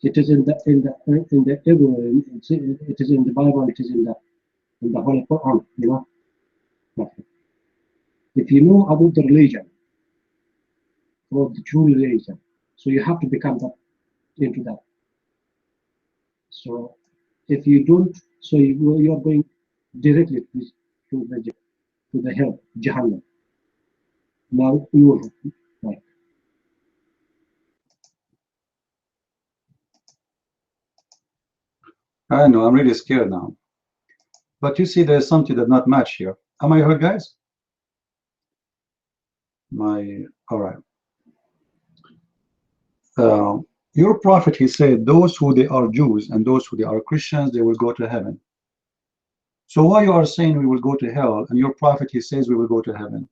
It is in the it is in the Bible. It is in the Holy Quran. You know, if you know about the religion or the true religion, so you have to become that into that. So if you don't, so you are going directly to the hell, Jahannam. Now you like. I know, I'm really scared now. But you see, there's something that not match here. Am I heard, guys? All right. Your prophet, he said, those who they are Jews and those who they are Christians, they will go to heaven. So why you are saying we will go to hell, and your prophet, he says we will go to heaven?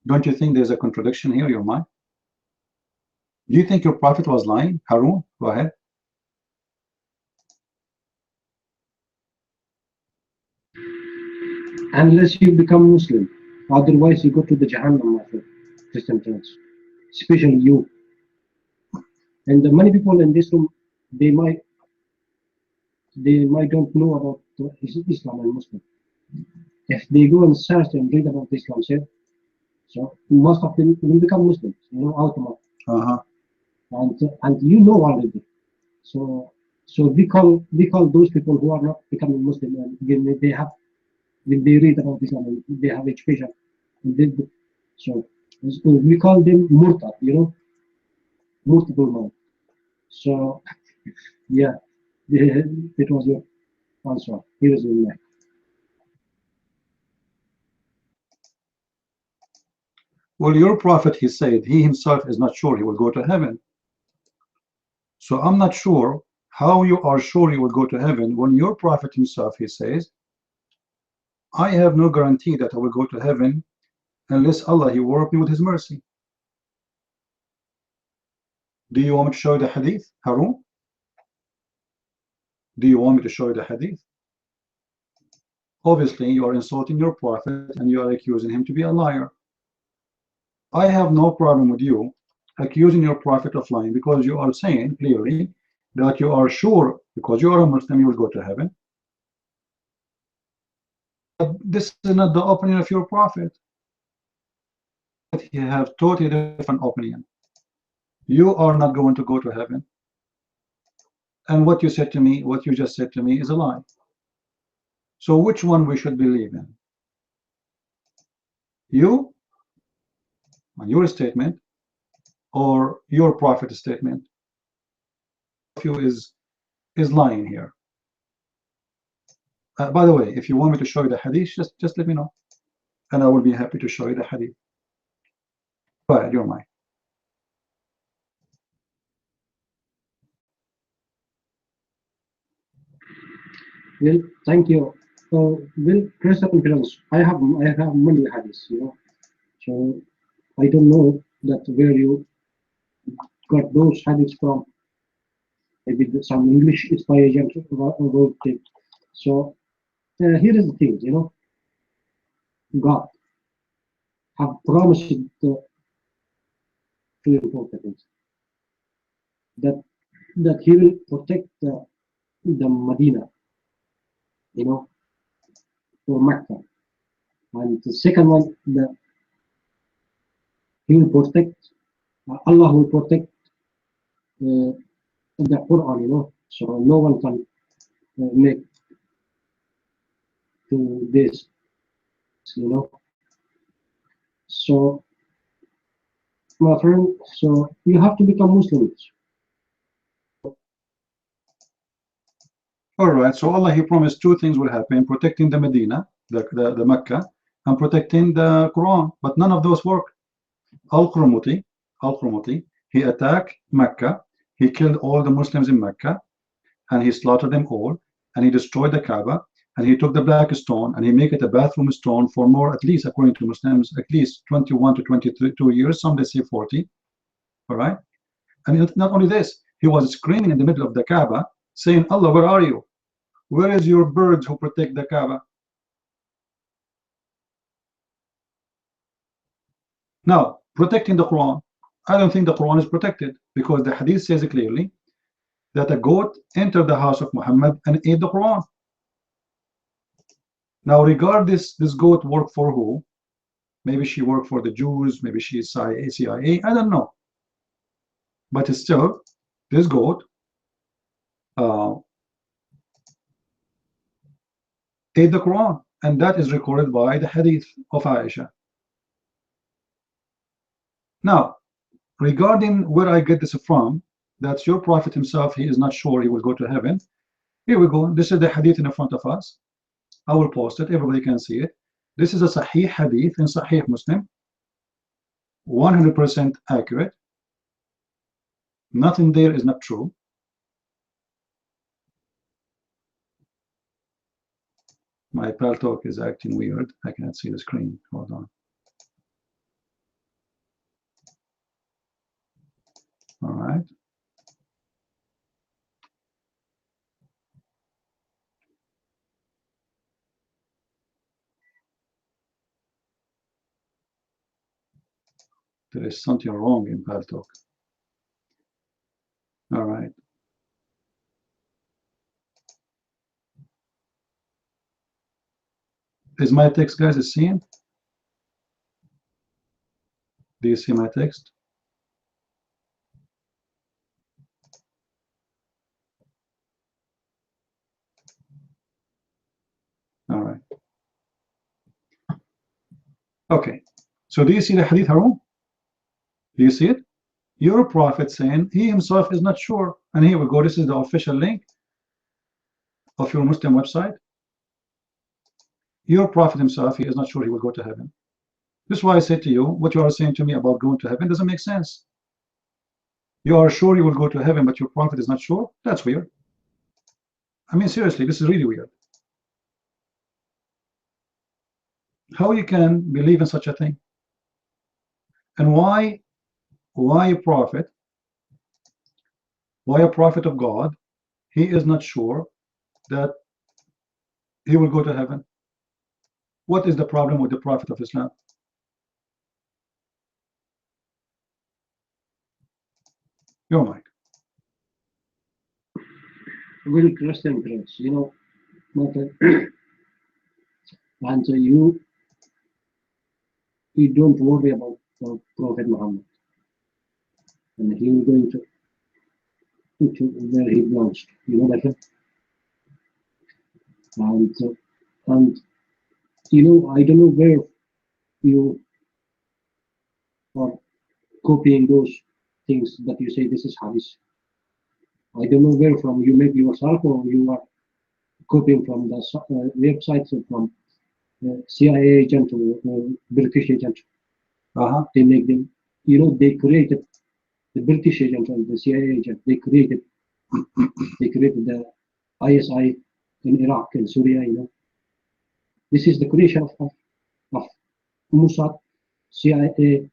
Don't you think there's a contradiction here in your mind? Do you think your prophet was lying? Harun, go ahead. Unless you become Muslim, otherwise you go to the Jahannam of Christian church, especially you. And the many people in this room, they might don't know about Islam and Muslim. If they go and search and read about Islam, so most of them will become Muslims, you know, automatically. And you know already. So we call those people who are not becoming Muslim, and when they read about Islam and they have education, so we call them murtad, you know, multiple man. So yeah, it was your answer. Here is your mic. Well, your prophet, he said, he himself is not sure he will go to heaven. So I'm not sure how you are sure you will go to heaven when your prophet himself, he says, I have no guarantee that I will go to heaven unless Allah, he work me with his mercy. Do you want me to show you the hadith, Harun? Do you want me to show you the hadith? Obviously, you are insulting your prophet and you are accusing him to be a liar. I have no problem with you accusing your prophet of lying, because you are saying clearly that you are sure, because you are a Muslim, you will go to heaven. But this is not the opinion of your prophet. He have totally different opinion. You are not going to go to heaven. And what you said to me, what you just said to me, is a lie. So which one we should believe in? You, on your statement, or your prophet's statement? You is lying here. By the way, if you want me to show you the hadith, just let me know, and I will be happy to show you the hadith. Go ahead, you're mine. Well, thank you. So, well, Christian friends, I have many hadiths, you know. So I don't know that where you got those hadiths from. Maybe some English inspiration wrote it. So here is the thing, you know. God have promised two important things. That He will protect the Medina, you know, for Mecca. And the second one, that He will protect, Allah will protect the Quran, you know, so no one can make to this, you know. So, my friend, so you have to become Muslims. All right, so Allah, he promised two things will happen: protecting the Medina, the Mecca, and protecting the Quran. But none of those work. Al-Qurmuti, he attacked Mecca, he killed all the Muslims in Mecca, and he slaughtered them all, and he destroyed the Kaaba, and he took the black stone and he made it a bathroom stone for more, at least according to Muslims, at least 21 to 22 years, some they say 40. All right, and not only this, he was screaming in the middle of the Kaaba, saying, Allah, where are you? Where is your birds who protect the Kaaba? Now, protecting the Quran, I don't think the Quran is protected, because the hadith says clearly that a goat entered the house of Muhammad and ate the Quran. Now, regard this goat worked for who? Maybe she worked for the Jews, maybe she's CIA, I don't know. But still, this goat ate the Quran, and that is recorded by the hadith of Aisha. Now, regarding where I get this from, that's your prophet himself, he is not sure he will go to heaven. Here we go. This is the hadith in front of us. I will post it, everybody can see it. This is a Sahih hadith in Sahih Muslim, 100% accurate. Nothing there is not true. My Paltalk is acting weird. I cannot see the screen. Hold on. All right. There is something wrong in Paltalk. All right. Is my text, guys, is seen? Do you see my text? All right. Okay. So do you see the hadith, Harun? Do you see it? Your prophet saying he himself is not sure. And here we go. This is the official link of your Muslim website. Your prophet himself, he is not sure he will go to heaven. This is why I said to you, what you are saying to me about going to heaven doesn't make sense. You are sure you will go to heaven, but your prophet is not sure? That's weird. I mean, seriously, this is really weird. How you can believe in such a thing? And why a prophet? Why a prophet of God? He is not sure that he will go to heaven. What is the problem with the prophet of Islam? Your mic. Well, Christian friends, you know, and you don't worry about Prophet Muhammad, and he is going to where he belongs to, you know, my friend. And you know, I don't know where you are copying those things that you say this is hadith. I don't know where from you make yourself, or you are copying from the websites from CIA agent or British agent. They make them, you know, they created the British agent and the CIA agent. They created the ISI in Iraq and Syria. You know, this is the creation of Mossad, CIA,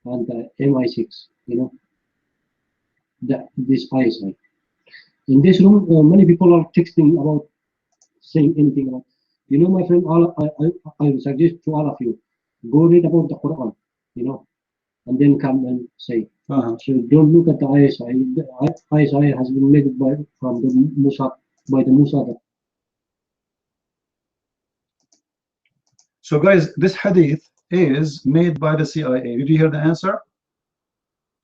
and MI6. You know, this ISI. In this room, many people are texting about saying anything about. You know, my friend, I will suggest to all of you, go read about the Quran, you know, and then come and say. So don't look at the ISI. The ISI has been made from the Mossad, by the Mossad. So guys, this hadith is made by the CIA. Did you hear the answer?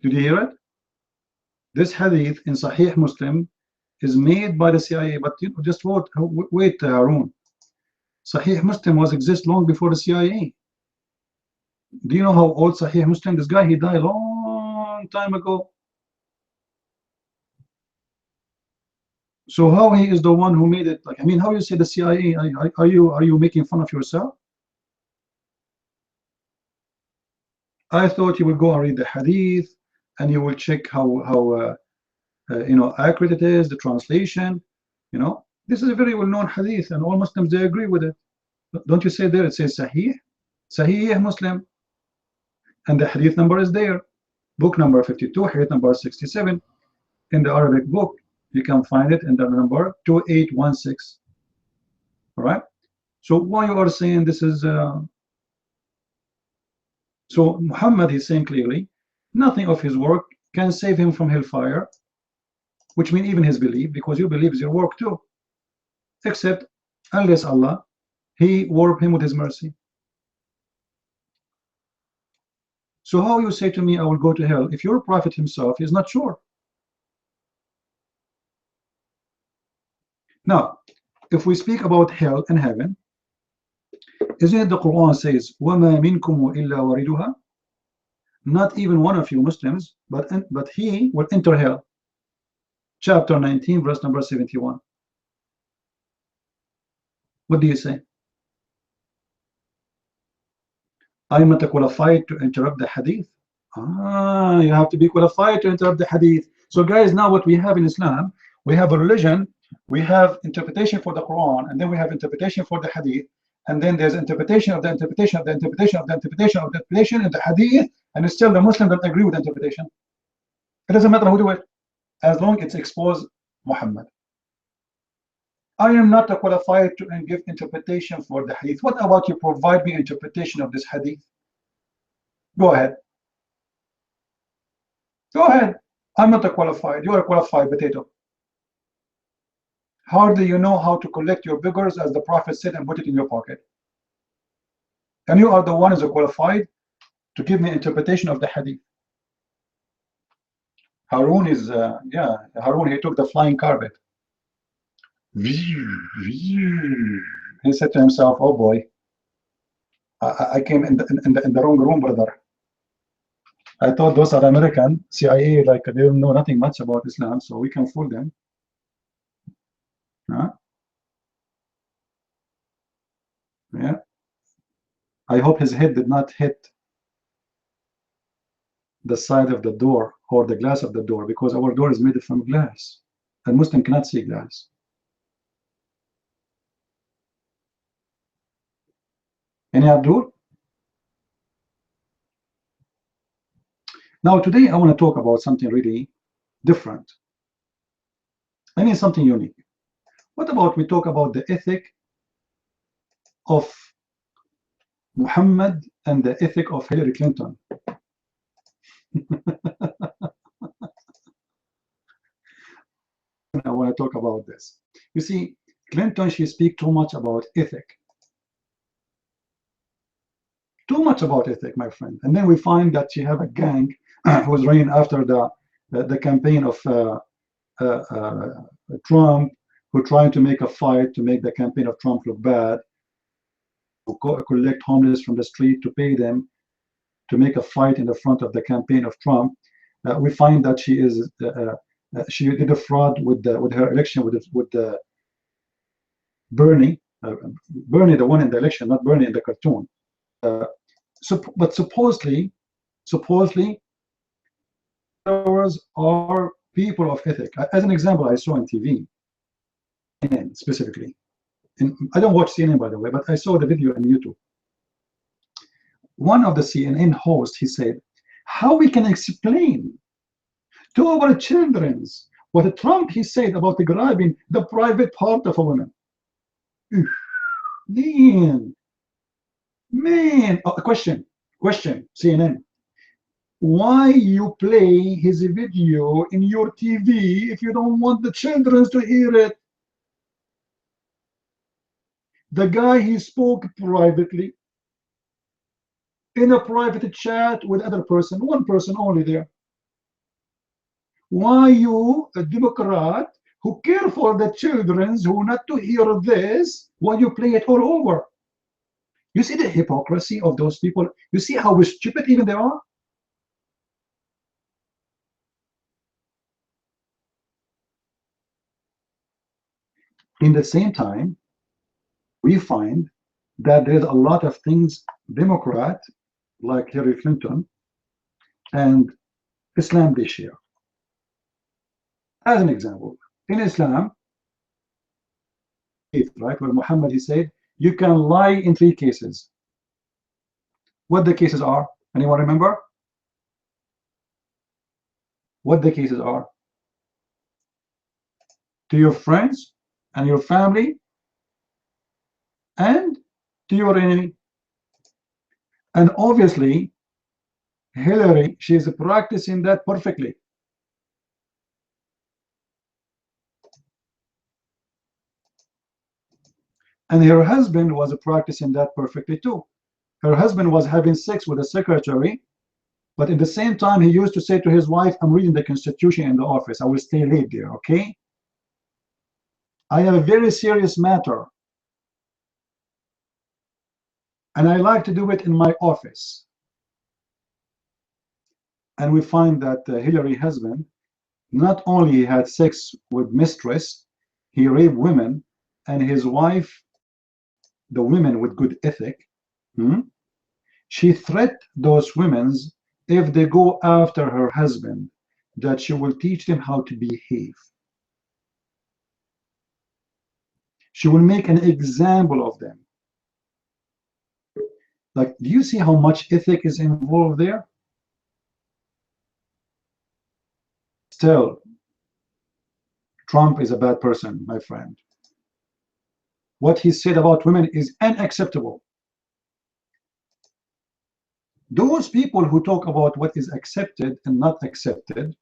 Did you hear it? This hadith in Sahih Muslim is made by the CIA, but you know, just wait, Harun. Sahih Muslim was exist long before the CIA. Do you know how old Sahih Muslim? This guy, he died a long time ago. So how he is the one who made it? Like, I mean, how you say the CIA? Are you making fun of yourself? I thought you would go and read the hadith, and you will check how you know, accurate it is, the translation. You know, this is a very well-known hadith, and all Muslims, they agree with it. Don't you say there? It says Sahih Muslim, and the hadith number is there, book number 52, hadith number 67. In the Arabic book, you can find it in the number 2816. All right. So why you are saying this is? So Muhammad is saying clearly, nothing of his work can save him from hellfire. which means even his belief, because your belief is your work too. Except unless Allah, He warp him with His mercy. So how you say to me, I will go to hell, if your prophet himself is not sure? Now, if we speak about hell and heaven, isn't it the Quran says, وَمَا مِنْكُمْ إِلَّا وَرِدُهَا? Not even one of you Muslims, but he will enter hell. Chapter 19, verse number 71. What do you say? I'm not qualified to interrupt the hadith. You have to be qualified to interrupt the hadith. So guys, now what we have in Islam, we have a religion, we have interpretation for the Quran, and then we have interpretation for the hadith, and then there's interpretation of the interpretation of the interpretation of the interpretation of the interpretation in the hadith, and still the Muslim don't agree with the interpretation. It doesn't matter who do it, as long as it's expose Muhammad. I am not qualified to give interpretation for the hadith. What about you provide me interpretation of this hadith? Go ahead. Go ahead. I'm not qualified. You are a qualified potato. How do you know how to collect your beggars, as the Prophet said, and put it in your pocket? And you are the one who is qualified to give me interpretation of the hadith. Harun is, Harun, he took the flying carpet. He said to himself, oh boy, I came in the wrong room, brother. I thought those are American, CIA, like they don't know nothing much about Islam, so we can fool them. Huh? Yeah. I hope his head did not hit the side of the door or the glass of the door, because our door is made from glass. A Muslim cannot see glass. Any Abdul? Now today I want to talk about something really different. I mean something unique. What about we talk about the ethic of Muhammad and the ethic of Hillary Clinton? I want to talk about this. You see, Clinton, she speaks too much about ethic. Too much about ethic, my friend. And then we find that she have a gang who was running after the campaign of Trump, who trying to make a fight to make the campaign of Trump look bad, who collect homeless from the street to pay them to make a fight in the front of the campaign of Trump. We find that she is she did a fraud with her election with Bernie, Bernie the one in the election, not Bernie in the cartoon. But supposedly followers are people of ethic. As an example, I saw on TV, CNN specifically. And I don't watch CNN, by the way, but I saw the video on YouTube. One of the CNN hosts, he said, how we can explain to our children what Trump he said about grabbing the private part of a woman. Man, question, CNN. Why you play his video in your TV if you don't want the children to hear it? The guy, he spoke privately in a private chat with other person, one person only there. Why you, a Democrat who care for the children who not to hear this, why you play it all over? You see the hypocrisy of those people? You see how stupid even they are? In the same time, we find that there's a lot of things Democrat, like Hillary Clinton, and Islam they share. As an example, in Islam, right, where Muhammad, he said, you can lie in 3 cases. What the cases are? Anyone remember? What the cases are? To your friends and your family and to your enemy. And obviously, Hillary, she is practicing that perfectly. And her husband was practicing that perfectly too. Her husband was having sex with a secretary, but at the same time, he used to say to his wife, I'm reading the Constitution in the office. I will stay late there, okay? I have a very serious matter. And I like to do it in my office. And we find that Hillary husband, not only had sex with mistress, he raped women, and his wife, the women with good ethic, she threatened those women if they go after her husband, that she will teach them how to behave. She will make an example of them. Like, do you see how much ethic is involved there? Still, Trump is a bad person, my friend. What he said about women is unacceptable. Those people who talk about what is accepted and not accepted,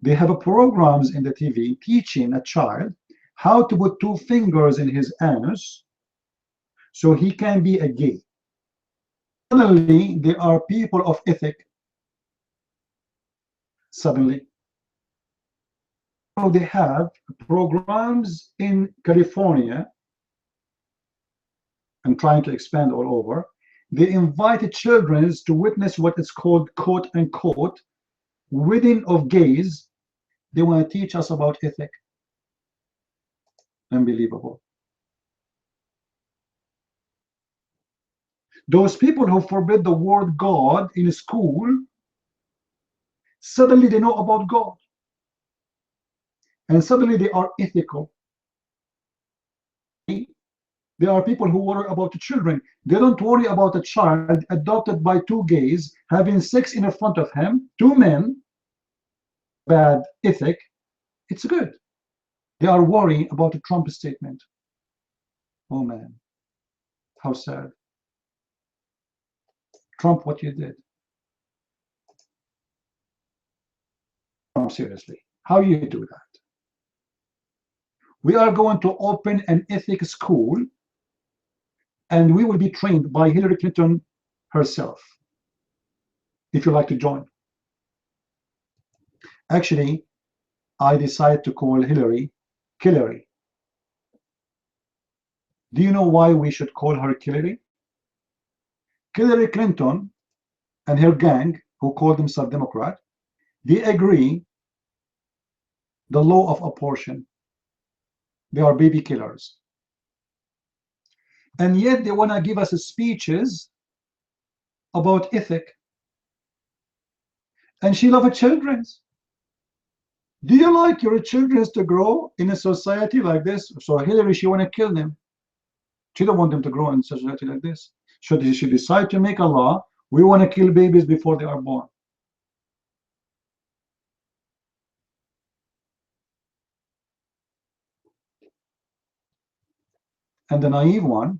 they have programs in the TV teaching a child how to put 2 fingers in his anus so he can be a gay. Suddenly, they are people of ethic. Suddenly. So they have programs in California and trying to expand all over. They invited children to witness what is called, quote unquote, wedding of gays. They want to teach us about ethic. Unbelievable. Those people who forbid the word God in school, suddenly they know about God. And suddenly they are ethical. There are people who worry about the children. They don't worry about a child adopted by 2 gays having sex in front of him, 2 men. Bad ethic. It's good. They are worrying about the Trump statement. Oh man, how sad. Trump, what you did. Trump, seriously, how you do that? We are going to open an ethics school, and we will be trained by Hillary Clinton herself, if you like to join. Actually, I decided to call Hillary Killery. Do you know why we should call her Killery? Hillary Clinton and her gang, who call themselves Democrat, they agree the law of abortion. They are baby killers. And yet they want to give us speeches about ethic. And she loves children. Do you like your children to grow in a society like this? So Hillary, she want to kill them. She don't want them to grow in a society like this. So she decide to make a law. We want to kill babies before they are born. And the naive one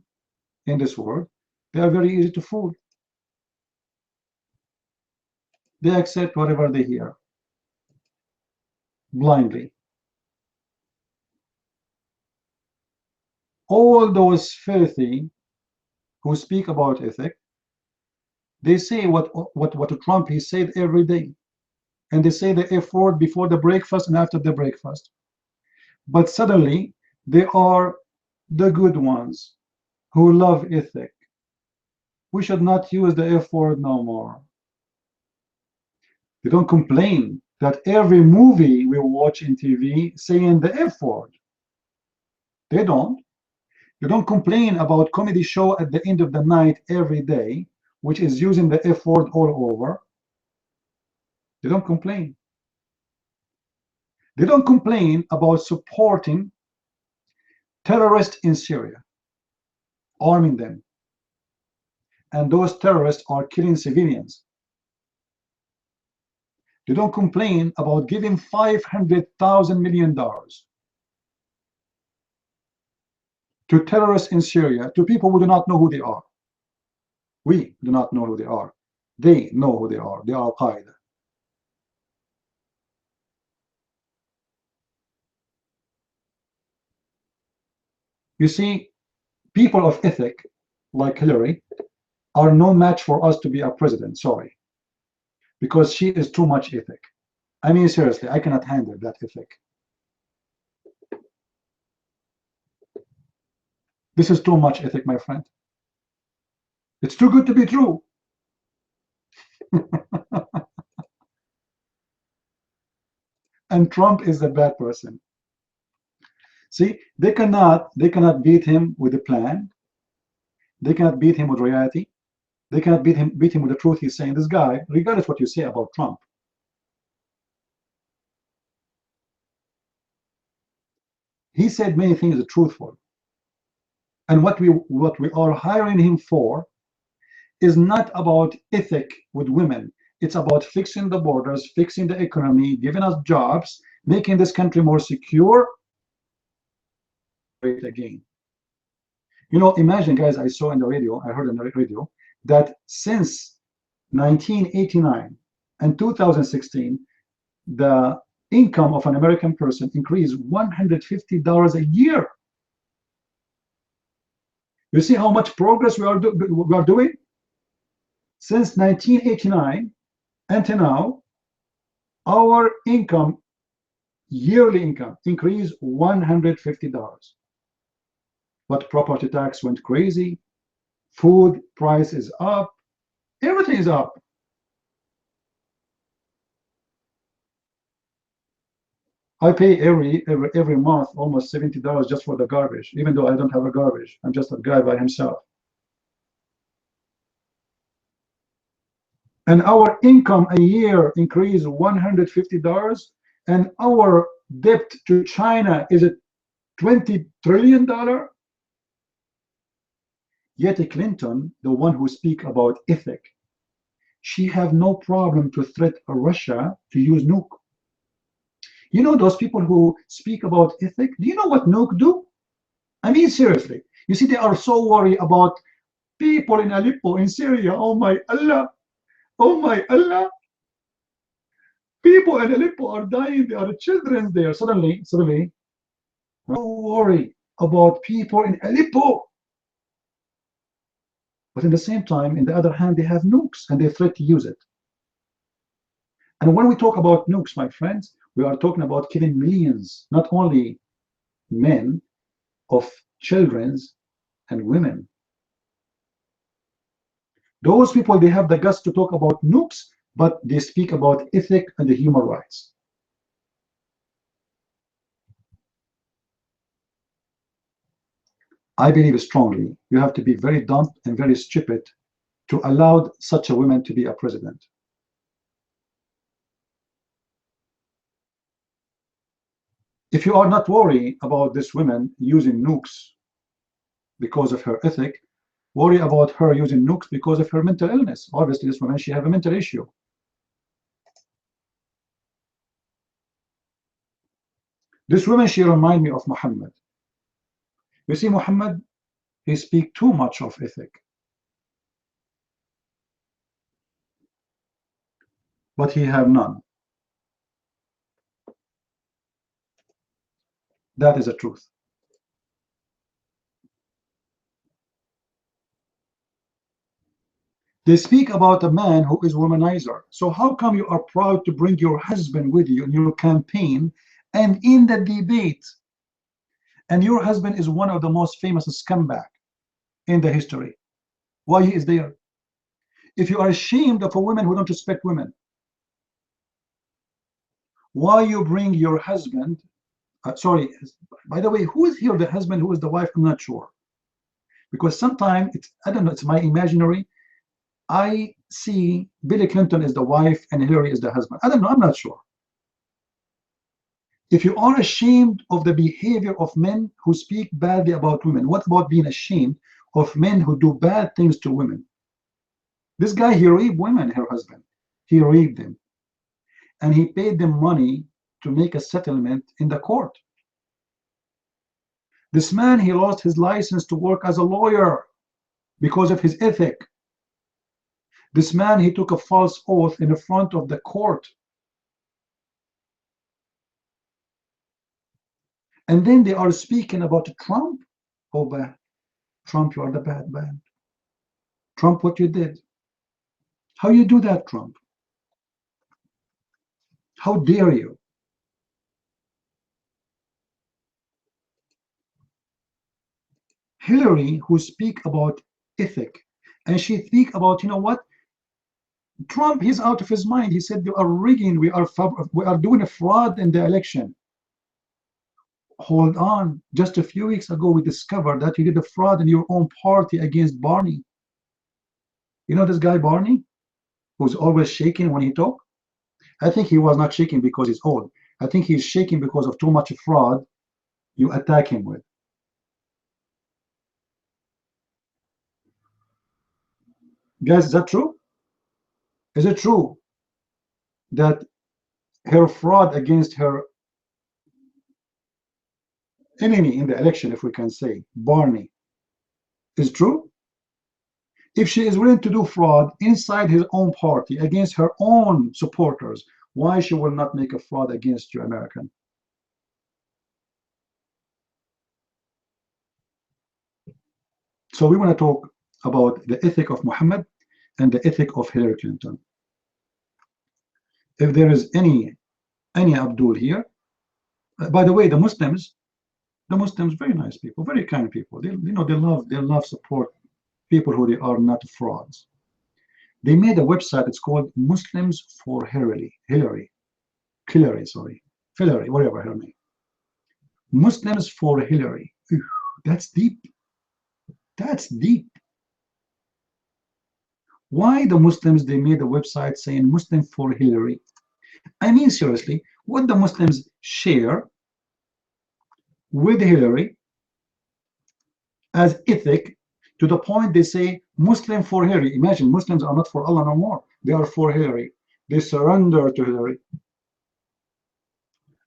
in this world, they are very easy to fool. They accept whatever they hear blindly. All those filthy who speak about ethic, they say what Trump he said every day, and they say the F word before the breakfast and after the breakfast. But suddenly they are the good ones who love ethic. We should not use the F word no more. They don't complain that every movie we watch in TV saying the F word. They don't. You don't complain about comedy show at the end of the night every day, which is using the F word all over. They don't complain. They don't complain about supporting terrorists in Syria, arming them. And those terrorists are killing civilians. They don't complain about giving $500 million to terrorists in Syria, to people who do not know who they are. We do not know who they are. They know who they are. They are Al-Qaeda. You see, people of ethic like Hillary are no match for us to be a president. Sorry, because she is too much ethic. I mean, seriously, I cannot handle that ethic. This is too much ethic, my friend. It's too good to be true. And Trump is a bad person. See, they cannot beat him with a plan. They cannot beat him with reality. They cannot beat him with the truth he's saying. This guy, regardless what you say about Trump, he said many things truthful. And what we are hiring him for is not about ethic with women. It's about fixing the borders, fixing the economy, giving us jobs, making this country more secure. Again, you know, imagine, guys, I saw in the radio, I heard in the radio that since 1989 and 2016, the income of an American person increased $150 a year. You see how much progress we are doing? Since 1989 until now, our income, yearly income, increased $150. But property tax went crazy, food price is up, everything is up. I pay every month almost $70 just for the garbage, even though I don't have a garbage. I'm just a guy by himself. And our income a year increased $150, and our debt to China is at $20 trillion. Yet Clinton, the one who speak about ethic, she have no problem to threat Russia to use nuke. You know those people who speak about ethic? Do you know what nuke do? I mean, seriously. You see, they are so worried about people in Aleppo, in Syria. Oh my Allah. Oh my Allah. People in Aleppo are dying. There are children there. Suddenly, no worry about people in Aleppo. But in the same time, in the other hand, they have nukes and they threat to use it. And when we talk about nukes, my friends, we are talking about killing millions, not only men, of children and women. Those people, they have the guts to talk about nukes, but they speak about ethic and the human rights. I believe strongly you have to be very dumb and very stupid to allow such a woman to be a president. If you are not worried about this woman using nukes because of her ethic, worry about her using nukes because of her mental illness. Obviously, this woman, she has a mental issue. This woman, she reminds me of Muhammad. You see, Muhammad, he speaks too much of ethic. But he have none. That is the truth. They speak about a man who is womanizer. So how come you are proud to bring your husband with you in your campaign and in the debate? And your husband is one of the most famous scumbag in the history. Why he is there? If you are ashamed of a woman who don't respect women, why you bring your husband? Sorry, by the way, who is here the husband, who is the wife? I'm not sure. Because sometimes, I don't know, it's my imaginary. I see Billy Clinton is the wife and Hillary is the husband. I don't know, I'm not sure. If you are ashamed of the behavior of men who speak badly about women, what about being ashamed of men who do bad things to women? This guy, he raped women, her husband. He raped them. And he paid them money to make a settlement in the court. This man, he lost his license to work as a lawyer because of his ethic. This man, he took a false oath in the front of the court. And then they are speaking about Trump. Oh, Trump, you are the bad man. Trump, what you did. How you do that, Trump? How dare you? Hillary, who speak about ethic, and she think about, you know what? Trump, he's out of his mind. He said, you are rigging, we are doing a fraud in the election. Hold on. Just a few weeks ago, we discovered that you did a fraud in your own party against Barney. You know this guy, Barney, who's always shaking when he talks? I think he was not shaking because he's old. I think he's shaking because of too much fraud you attack him with. Guys, is that true? Is it true that her fraud against her enemy in the election, if we can say, Barney, is true? If she is willing to do fraud inside his own party against her own supporters, why she will not make a fraud against you, American? So we want to talk about the ethic of Muhammad and the ethic of Hillary Clinton. If there is any Abdul here, by the way, the Muslims, very nice people, very kind people. They, you know, they love support people who they are not frauds. They made a website. It's called Muslims for Hillary, sorry, Hillary, whatever her name. Muslims for Hillary. Ew, that's deep. That's deep. Why the Muslims, they made a website saying Muslim for Hillary? I mean, seriously, what the Muslims share with Hillary as ethic, to the point they say Muslim for Hillary. Imagine, Muslims are not for Allah no more. They are for Hillary. They surrender to Hillary.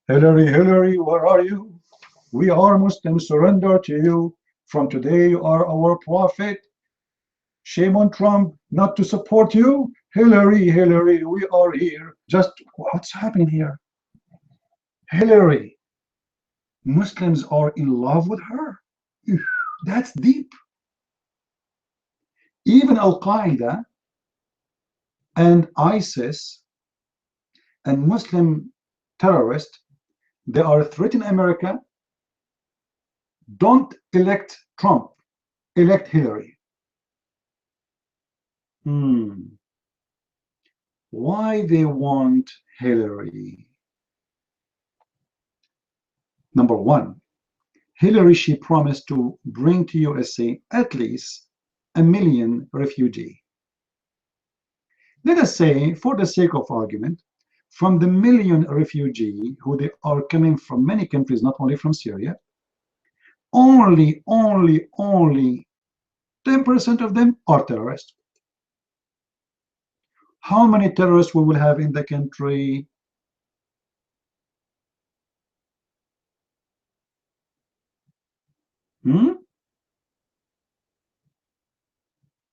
Hillary, Hillary, where are you? We are Muslims, surrender to you. From today, you are our prophet. Shame on Trump not to support you. Hillary, Hillary, we are here. Just what's happening here? Hillary. Muslims are in love with her. That's deep. Even Al-Qaeda and ISIS and Muslim terrorists, they are threatening America. Don't elect Trump, elect Hillary. Why they want Hillary? Number one, Hillary, she promised to bring to USA at least 1 million refugees. Let us say, for the sake of argument, from the 1 million refugees who they are coming from many countries, not only from Syria, only 10% of them are terrorists. How many terrorists we will have in the country?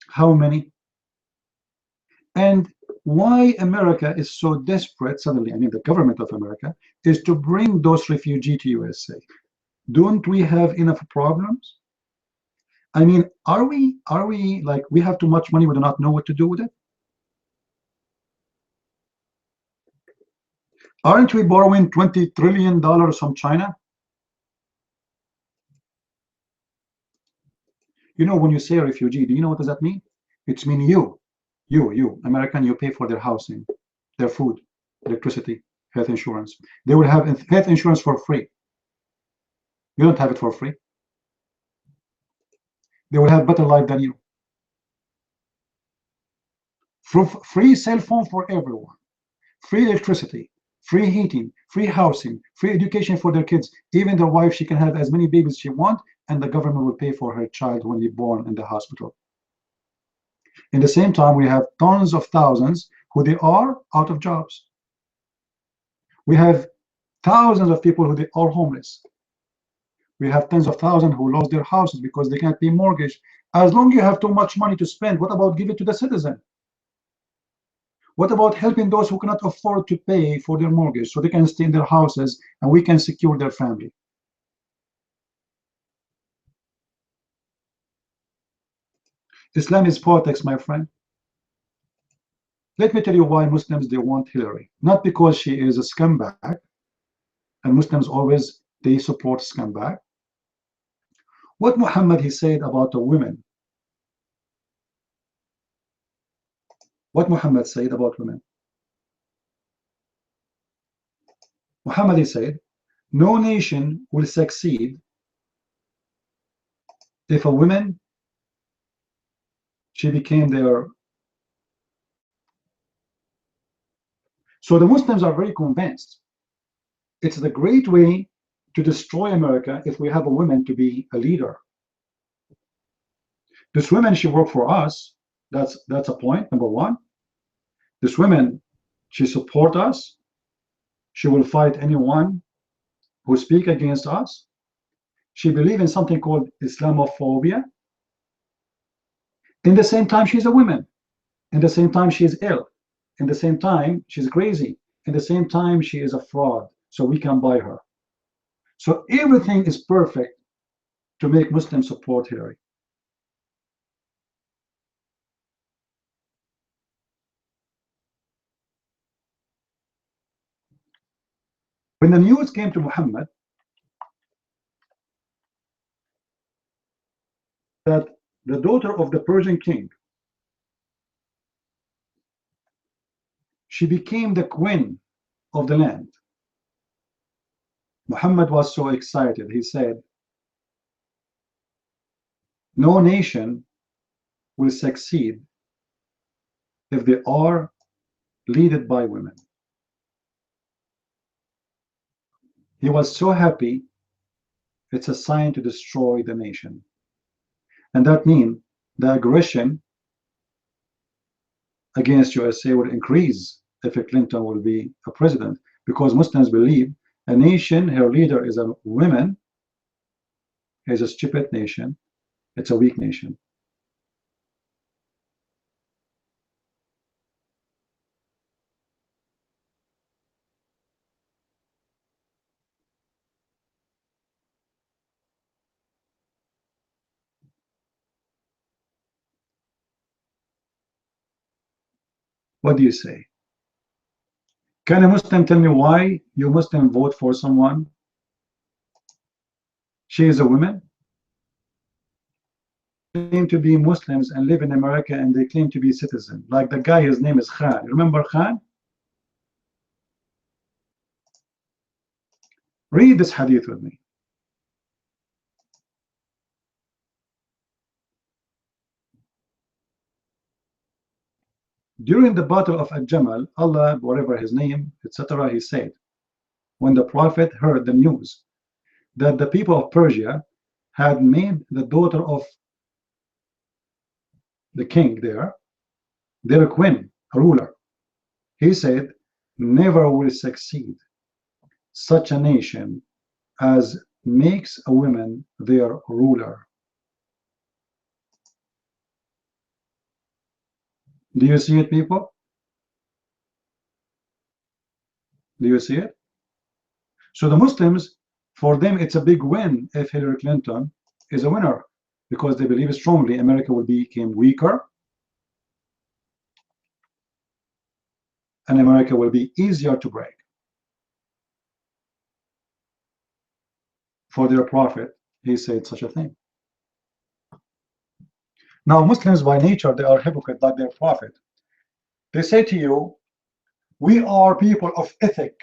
How many? And why America is so desperate suddenly, I mean the government of America, is to bring those refugees to USA. Don't we have enough problems? I mean, are we like, we have too much money, we do not know what to do with it? Aren't we borrowing $20 trillion from China? You know, when you say refugee, do you know what does that mean? It's mean you, American, you pay for their housing, their food, electricity, health insurance. They will have health insurance for free. You don't have it for free. They will have better life than you. Free cell phone for everyone, free electricity, free heating, free housing, free education for their kids. Even their wife, she can have as many babies she wants, and the government will pay for her child when he's born in the hospital. In the same time, we have tons of thousands who they are out of jobs. We have thousands of people who they are homeless. We have tens of thousands who lost their houses because they can't pay mortgage. As long as you have too much money to spend, what about give it to the citizen? What about helping those who cannot afford to pay for their mortgage so they can stay in their houses and we can secure their family? Islam is politics, my friend. Let me tell you why Muslims, they want Hillary. Not because she is a scumbag, and Muslims always, they support scumbag. What Muhammad, he said about the women. What Muhammad said about women. Muhammad, he said, no nation will succeed if a woman, she became their. So the Muslims are very convinced it's the great way to destroy America if we have a woman to be a leader. This woman, she worked for us. That's a point, number one. This woman, she support us. She will fight anyone who speak against us. She believes in something called Islamophobia. In the same time, she's a woman. In the same time, she's ill. In the same time, she's crazy. In the same time, she is a fraud. So we can buy her. So everything is perfect to make Muslims support Hillary. When the news came to Muhammad that the daughter of the Persian king, she became the queen of the land, Muhammad was so excited. He said, no nation will succeed if they are led by women. He was so happy. It's a sign to destroy the nation. And that means the aggression against USA will increase if Clinton will be a president, because Muslims believe a nation, her leader is a woman, is a stupid nation, it's a weak nation. What do you say? Can a Muslim tell me why you Muslim vote for someone? She is a woman. They claim to be Muslims and live in America, and they claim to be citizen. Like the guy, his name is Khan. Remember Khan? Read this hadith with me. During the battle of Al-Jamal, Allah, whatever his name, etc., he said, when the Prophet heard the news that the people of Persia had made the daughter of the king there, their queen, a ruler, he said, never will succeed such a nation as makes a woman their ruler. Do you see it, people? Do you see it? So the Muslims, for them, it's a big win if Hillary Clinton is a winner, because they believe strongly America will become weaker and America will be easier to break. For their prophet, he said such a thing. Now, Muslims by nature, they are hypocrites like their prophet. They say to you, we are people of ethic.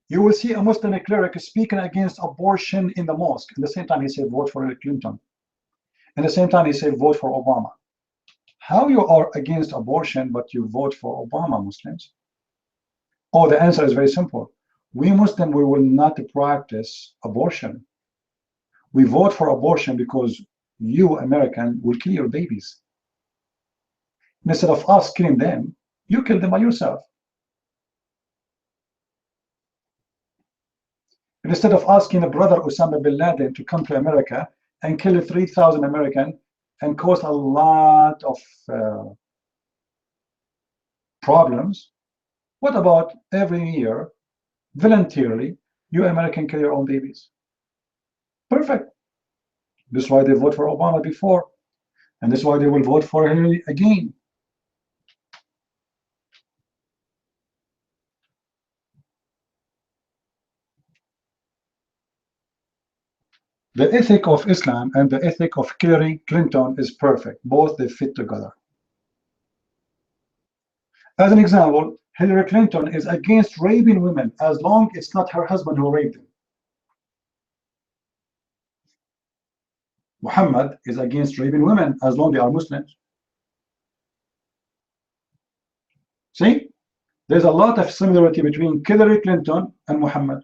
You will see a Muslim cleric speaking against abortion in the mosque. At the same time, he said, vote for Hillary Clinton. At the same time, he said, vote for Obama. How you are against abortion, but you vote for Obama, Muslims? Oh, the answer is very simple. We Muslims, we will not practice abortion. We vote for abortion because you, American, will kill your babies. Instead of us killing them, you kill them by yourself. Instead of asking a brother Osama bin Laden to come to America and kill 3,000 Americans and cause a lot of problems, what about every year, voluntarily, you American kill your own babies? Perfect. That's why they vote for Obama before. And that's why they will vote for Hillary again. The ethic of Islam and the ethic of Hillary Clinton is perfect. Both they fit together. As an example, Hillary Clinton is against raping women as long as it's not her husband who raped them. Muhammad is against raping women as long as they are Muslims. See, there's a lot of similarity between Hillary Clinton and Muhammad.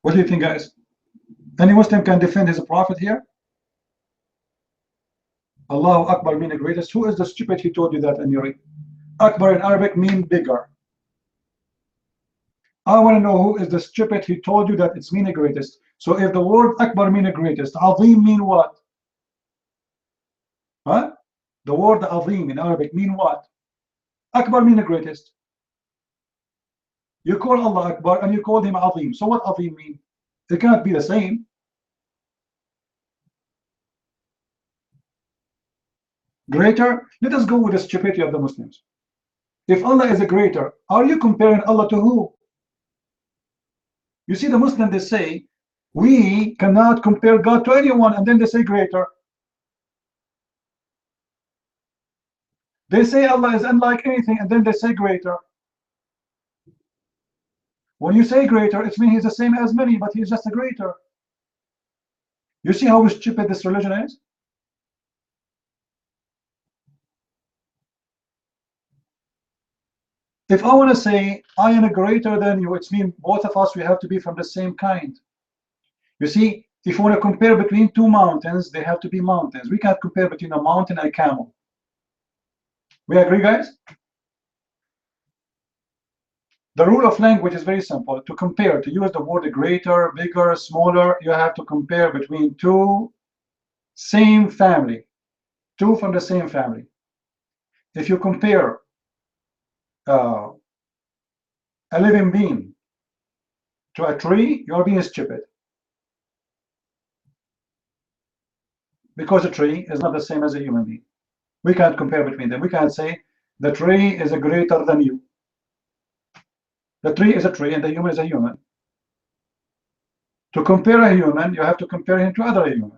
What do you think, guys? Any Muslim can defend his prophet here? Allahu Akbar mean the greatest. Who is the stupid who told you that, Amiri? Akbar in Arabic mean bigger. I want to know who is the stupid who told you that it's mean the greatest. So if the word Akbar mean the greatest, Azim mean what? Huh? The word Azim in Arabic mean what? Akbar mean the greatest. You call Allah Akbar and you call him Azim. So what Azim mean? It cannot be the same. Greater? Let us go with the stupidity of the Muslims. If Allah is a greater, are you comparing Allah to who? You see, the Muslims, they say, we cannot compare God to anyone, and then they say greater. They say Allah is unlike anything, and then they say greater. When you say greater, it means he's the same as many, but he's just a greater. You see how stupid this religion is? If I want to say I am a greater than you, it means both of us, we have to be from the same kind. You see, if you want to compare between two mountains, they have to be mountains. We can't compare between a mountain and a camel. We agree, guys? The rule of language is very simple. To compare, to use the word greater, bigger, smaller, you have to compare between two same family, two from the same family. If you compare a living being to a tree, you're being stupid. Because a tree is not the same as a human being. We can't compare between them. We can't say the tree is a greater than you. The tree is a tree and the human is a human. To compare a human, you have to compare him to other human.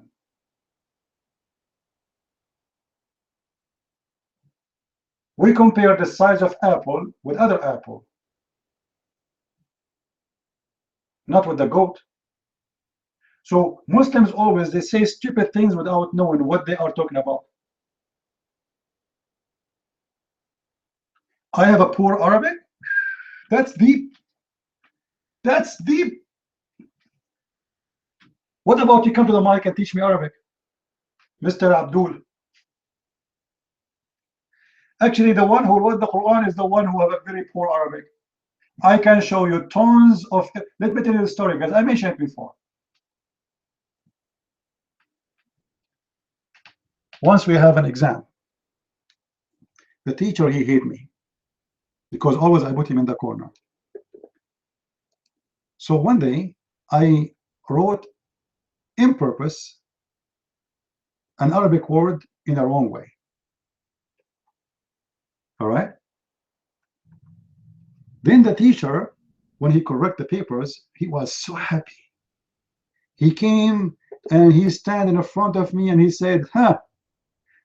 We compare the size of apple with other apple, not with the goat. So Muslims always, they say stupid things without knowing what they are talking about. I have a poor Arabic? That's deep. That's deep. What about you come to the mic and teach me Arabic, Mr. Abdul? Actually, the one who wrote the Quran is the one who have a very poor Arabic. I can show you tons of. Let me tell you the story, guys. I mentioned it before. Once we have an exam, the teacher, he hate me because always I put him in the corner. So one day I wrote in purpose an Arabic word in a wrong way. All right. Then the teacher, when he corrected the papers, he was so happy. He came and he stand in front of me and he said, "Huh,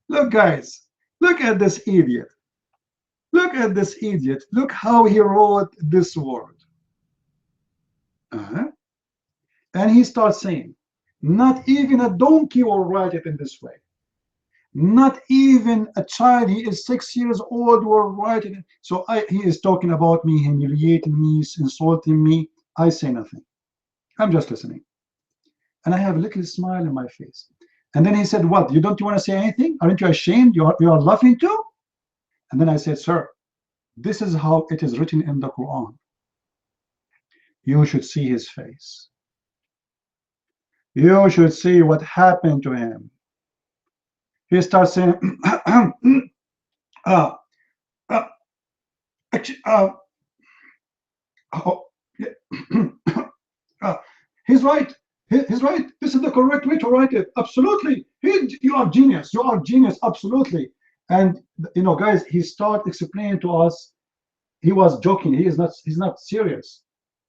look guys, look at this idiot. Look at this idiot. Look how he wrote this word." And he starts saying, not even a donkey will write it in this way. Not even a child, he is 6 years old, will write it. So he is talking about me, humiliating me, insulting me. I say nothing. I'm just listening. And I have a little smile in my face. And then he said, "What? You don't want to say anything? Aren't you ashamed? You are laughing too?" And then I said, "Sir, this is how it is written in the Quran. You should see his face. You should see what happened to him." He starts saying, he's right. He's right. This is the correct way to write it. Absolutely. You are genius. You are genius. Absolutely. And you know, guys, he started explaining to us. He was joking. He's not serious.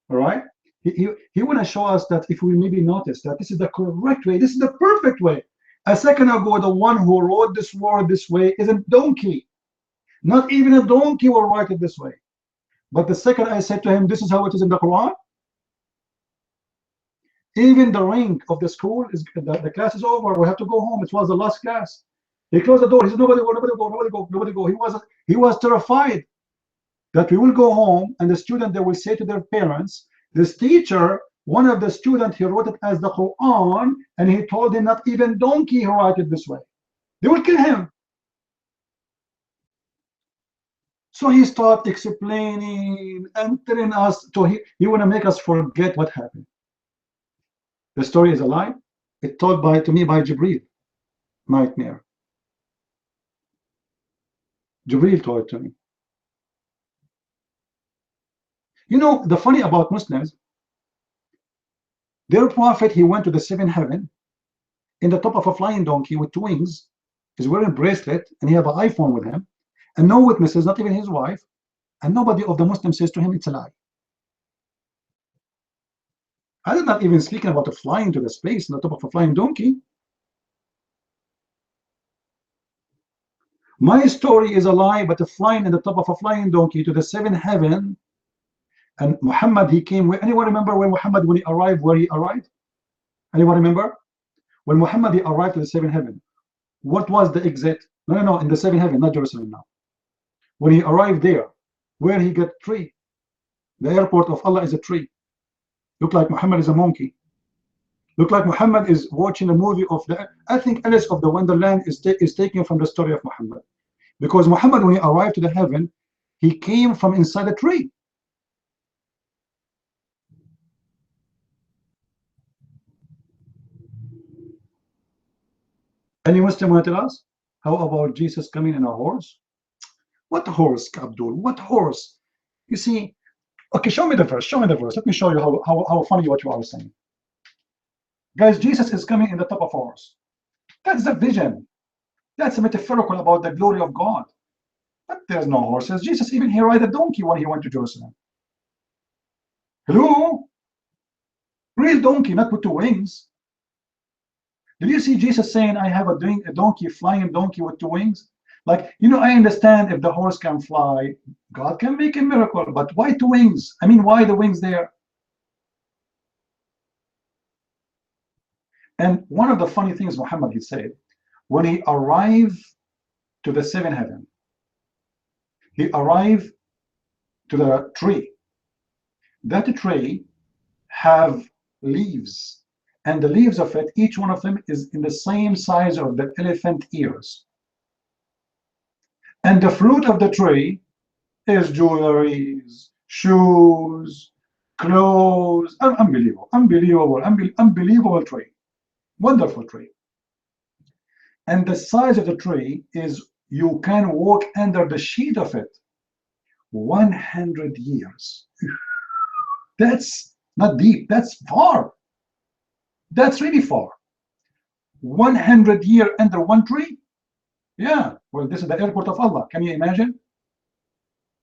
All right. He want to show us that if we maybe notice that this is the correct way, this is the perfect way. A second ago, the one who wrote this word this way is a donkey. Not even a donkey will write it this way. But the second I said to him, this is how it is in the Quran. Even the ring of the school is the class is over. We have to go home. It was the last class. He closed the door. He said, nobody go, nobody go, nobody go, nobody go. He was terrified that we will go home and the student, they will say to their parents, this teacher, one of the students, he wrote it as the Quran, and he told him not even donkey he write it this way. They will kill him. So he started explaining and telling us, so he want to make us forget what happened. The story is a lie. It's told to me by Jibreel. Nightmare. Jibreel told it to me. You know, the funny about Muslims, their prophet, he went to the seventh heaven in the top of a flying donkey with two wings. He's wearing a bracelet and he have an iPhone with him, and no witnesses, not even his wife, and nobody of the Muslims says to him it's a lie. I'm not even speaking about flying to the space in the top of a flying donkey. My story is a lie, but flying in the top of a flying donkey to the seventh heaven. And Muhammad, he came. Anyone remember when Muhammad, when he arrived, where he arrived? Anyone remember? When Muhammad, he arrived to the seventh heaven, what was the exit? No, in the seventh heaven, not Jerusalem now. When he arrived there, where he got tree? The airport of Allah is a tree. Look like Muhammad is a monkey. Look like Muhammad is watching a movie of I think Alice of the Wonderland is taken from the story of Muhammad. Because Muhammad, when he arrived to the heaven, he came from inside a tree. Any Muslim want to tell us? How about Jesus coming in a horse? What horse, Abdul? What horse? You see, okay, show me the verse. Show me the verse. Let me show you how funny what you are saying. Guys, Jesus is coming in the top of a horse. That's a vision. That's a metaphorical about the glory of God. But there's no horses. Jesus even he ride a donkey when he went to Jerusalem. Hello? Real donkey, not with two wings. Did you see Jesus saying, I have a donkey, flying donkey with two wings? Like, you know, I understand if the horse can fly, God can make a miracle, but why two wings? I mean, why the wings there? And one of the funny things Muhammad, he said, when he arrived to the seventh heaven, he arrived to the tree. That tree have leaves, and the leaves of it, each one of them is in the same size of the elephant ears. And the fruit of the tree is jewelry, shoes, clothes. Unbelievable, unbelievable tree. Wonderful tree. And the size of the tree is you can walk under the shade of it 100 years. That's not deep, that's far. That's really far. 100 years under one tree? Yeah, well, this is the airport of Allah. Can you imagine?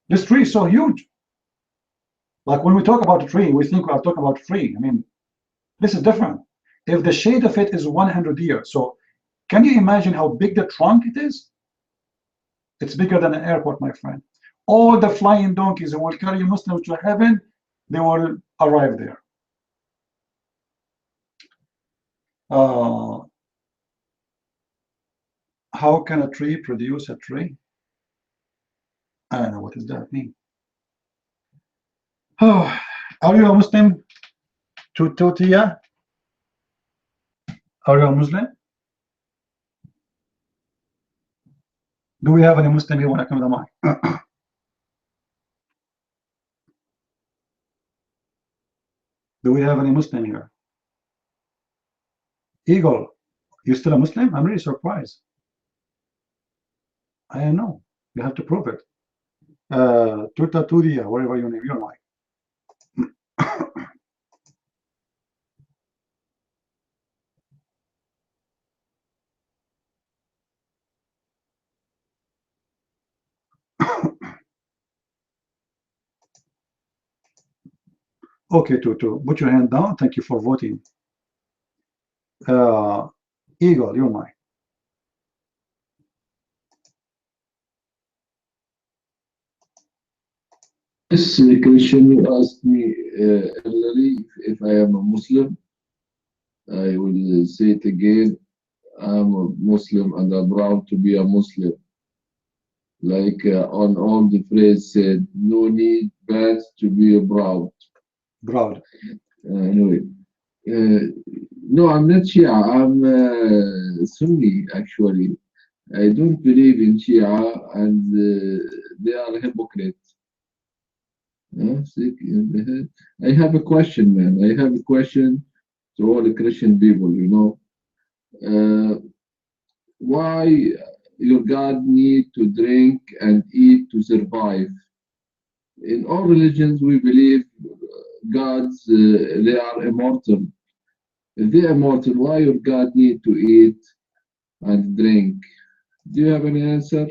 This tree is so huge. Like when we talk about a tree, we think we are talking about a tree. I mean, this is different. If the shade of it is 100 years, so can you imagine how big the trunk it is? It's bigger than an airport, my friend. All the flying donkeys that will carry Muslims to heaven, they will arrive there. How can a tree produce a tree? I don't know, what does that mean? Oh, are you a Muslim? Tutia? Are you a Muslim? Do we have any Muslim here want to come to the mic? Do we have any Muslim here? Eagle, you still a Muslim? I'm really surprised. I don't know. You have to prove it. Tuta Tudia, whatever your name, you're like. Okay, to put your hand down. Thank you for voting. Eagle, you're mine. This Christian asked me earlier if I am a Muslim. I will say it again. I'm a Muslim and I'm proud to be a Muslim. Like on all the phrase said, no need bad to be proud. Proud. Anyway, no, I'm not Shia. I'm Sunni actually. I don't believe in Shia, and they are hypocrites. Sick in the head. I have a question, man. I have a question to all the Christian people. Why your God need to drink and eat to survive? In all religions, we believe gods they are immortal. If they are immortal, why your God need to eat and drink? Do you have any answer?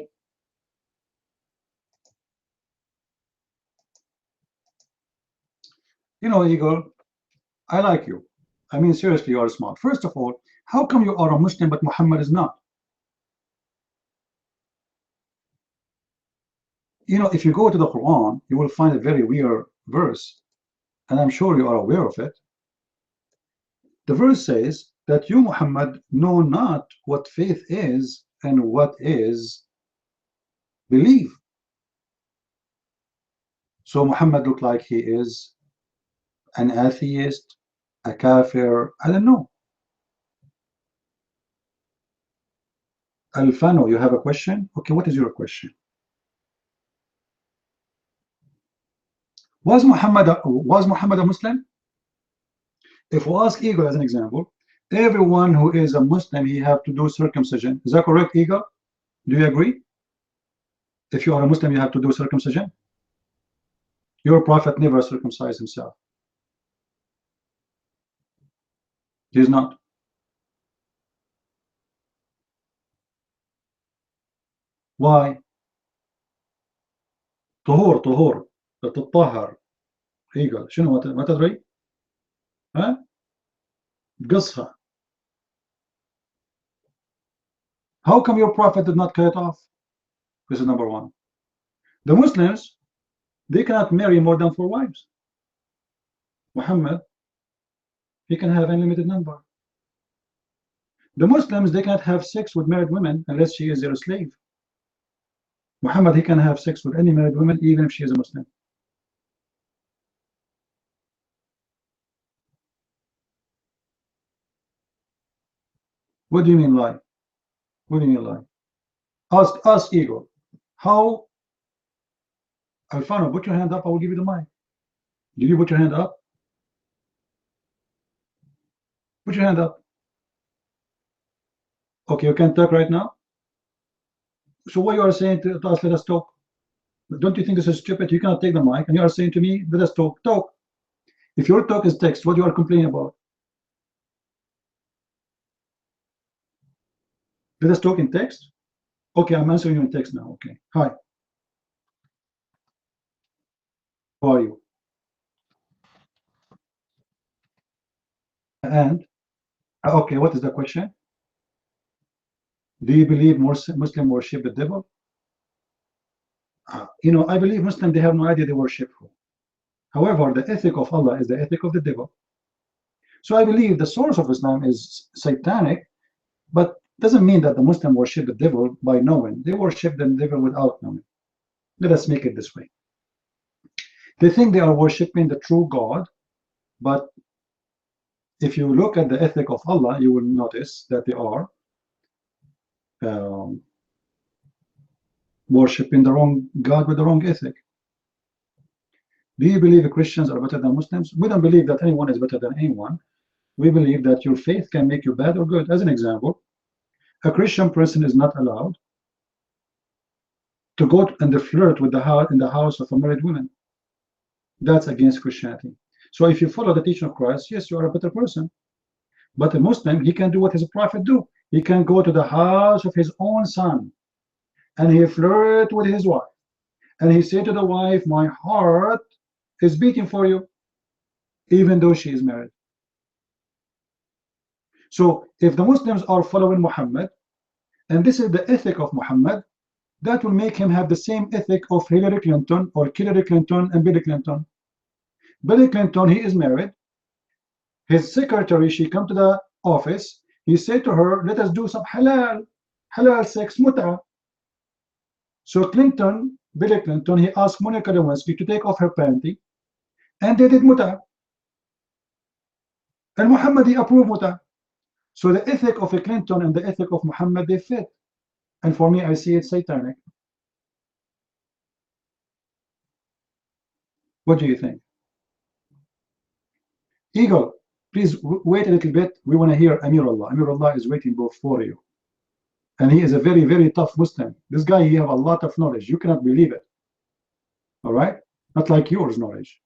Eagle, I like you. I mean, seriously, you are smart. First of all, how come you are a Muslim but Muhammad is not? If you go to the Quran, you will find a very weird verse, and I'm sure you are aware of it. The verse says that you, Muhammad, know not what faith is and what is belief. So Muhammad looked like he is an atheist, a kafir, I don't know. Alfano, you have a question? Okay, what is your question? Was Muhammad a Muslim? If we ask Eagle as an example, everyone who is a Muslim, he have to do circumcision. Is that correct, Eagle? Do you agree? If you are a Muslim, you have to do circumcision. Your prophet never circumcised himself. He is not. Why? طهور تتطهر. Eagle شنو ما تدري؟ ها؟ قصها. How come your prophet did not cut it off? This is number one. The Muslims, they cannot marry more than 4 wives. Muhammad, he can have unlimited number. The Muslims, they cannot have sex with married women unless she is their slave. Muhammad, he can have sex with any married woman even if she is a Muslim. What do you mean lie? What do you mean lie? Ask Eagle. How? Alfano, put your hand up, I will give you the mic. Did you put your hand up? Put your hand up. Okay, you can talk right now. So what you are saying to us, let us talk. Don't you think this is stupid? You cannot take the mic and you are saying to me, let us talk. Talk. If your talk is text, what you are complaining about? Let us talk in text. Okay, I'm answering you in text now. Okay. Hi. How are you? And okay, what is the question? Do you believe Muslim worship the devil? I believe Muslim, they have no idea they worship who. However, the ethic of Allah is the ethic of the devil. So I believe the source of Islam is satanic, but doesn't mean that the Muslim worship the devil by knowing. They worship the devil without knowing. Let us make it this way. They think they are worshiping the true God, but if you look at the ethic of Allah, you will notice that they are worshiping the wrong God with the wrong ethic. Do you believe Christians are better than Muslims? We don't believe that anyone is better than anyone. We believe that your faith can make you bad or good. As an example, a Christian person is not allowed to go and flirt with in the house of a married woman. That's against Christianity. So if you follow the teaching of Christ, yes, you are a better person. But a Muslim, he can do what his prophet do. He can go to the house of his own son and he flirt with his wife. And he said to the wife, my heart is beating for you, even though she is married. So if the Muslims are following Muhammad, and this is the ethic of Muhammad, that will make him have the same ethic of Hillary Clinton or Killery Clinton and Bill Clinton. Bill Clinton, he is married. His secretary, she come to the office. He said to her, let us do some halal sex, muta. So Clinton, Bill Clinton, he asked Monica Lewinsky to take off her panty, and they did muta. And Muhammad, he approved muta. So the ethic of a Clinton and the ethic of Muhammad, they fit. And for me, I see it satanic. What do you think? Eagle, please wait a little bit. We want to hear Amirullah. Amirullah is waiting both for you. And he is a very, very tough Muslim. This guy, he have a lot of knowledge. You cannot believe it. All right? Not like yours knowledge.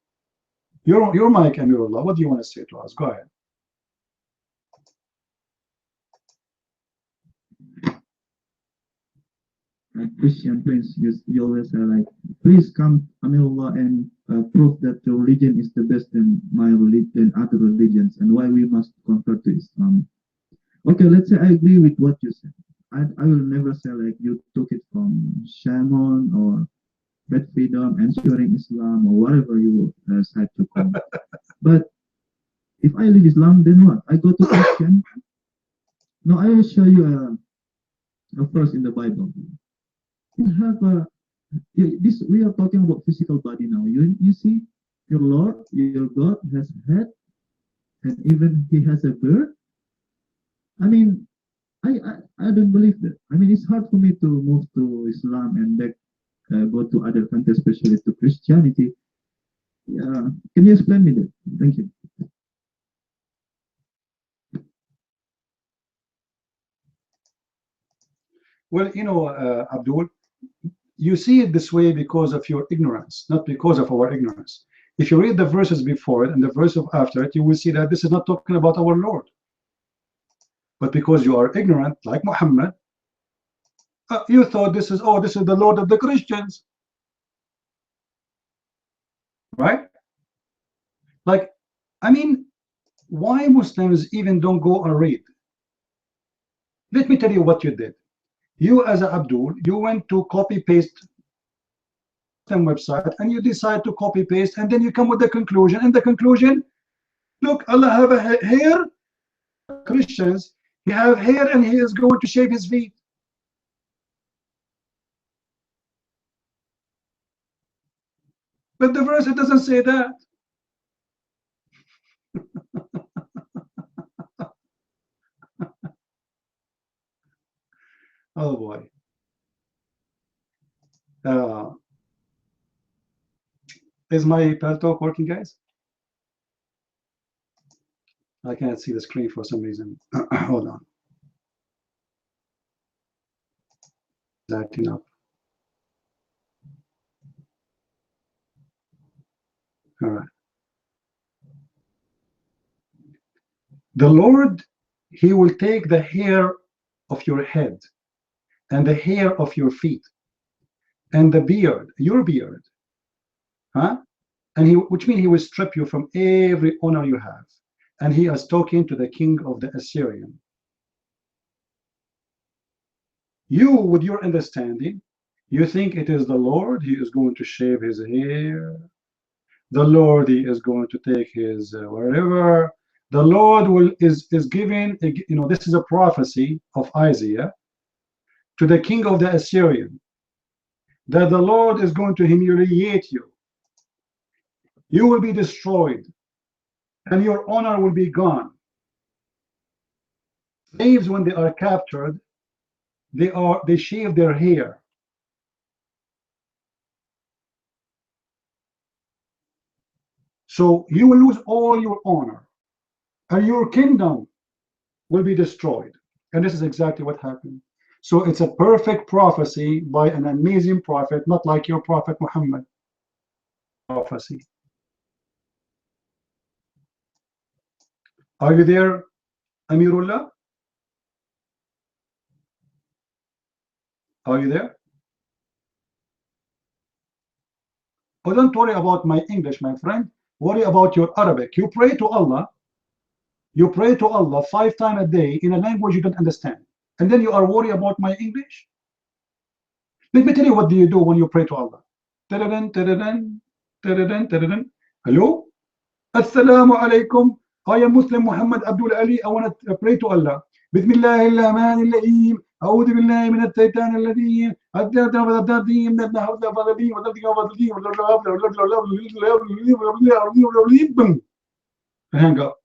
Your mic, Amirullah. What do you want to say to us? Go ahead. Christian friends, you always say like, please come, Amirullah, and prove that your religion is the best than my religion, other religions, and why we must convert to Islam. Okay, let's say I agree with what you said. I will never say like you took it from Shaman or Red Freedom, Ensuring Islam, or whatever you decide to call it. But if I leave Islam, then what? I go to Christian. No, I will show you a verse in the Bible. You have this. We are talking about physical body now. You see, your Lord, your God has a head, and even he has a beard. I mean, I don't believe that. I mean, it's hard for me to move to Islam and back, go to other countries, especially to Christianity. Yeah, can you explain me that? Thank you. Well, you know, Abdul, you see it this way because of your ignorance, not because of our ignorance. If you read the verses before it and the verse after it, you will see that this is not talking about our Lord. But because you are ignorant, like Muhammad, you thought this is, oh, this is the Lord of the Christians. Right? Like, I mean, why Muslims even don't go and read? Let me tell you what you did. You as a Abdul, you went to copy paste some website and you decide to copy paste, and then you come with the conclusion, and the conclusion, look, Allah have a hair. Christians, he have hair and he is going to shave his feet. But the verse, it doesn't say that. Oh boy. Is my Paltalk working, guys? I can't see the screen for some reason. Hold on. Acting up. All right. The Lord, he will take the hair of your head and the hair of your feet and the beard, your beard, huh? And which means he will strip you from every honor you have. And he is talking to the king of the Assyrian. You, with your understanding, you think it is the Lord, he is going to shave his hair. The Lord, he is going to take his wherever. The Lord is giving, you know, this is a prophecy of Isaiah to the king of the Assyrian, that the Lord is going to humiliate you. You will be destroyed, and your honor will be gone. Slaves, when they are captured, they shave their hair. So you will lose all your honor, and your kingdom will be destroyed. And this is exactly what happened. So it's a perfect prophecy by an amazing prophet, not like your prophet Muhammad. Prophecy. Are you there, Amirullah? Are you there? Oh, don't worry about my English, my friend. Worry about your Arabic. You pray to Allah. You pray to Allah 5 times a day in a language you don't understand. And then you are worried about my English? Let me tell you what do you do when you pray to Allah. Tadadun, tadadun, tadadun, tadadun. Hello? Assalamu alaikum. I am Muslim Muhammad Abdul Ali. I want to pray to Allah. Bismillahir Rahmanir Rahim. أعوذ بالله من الشيطان الرجيم. Hang up.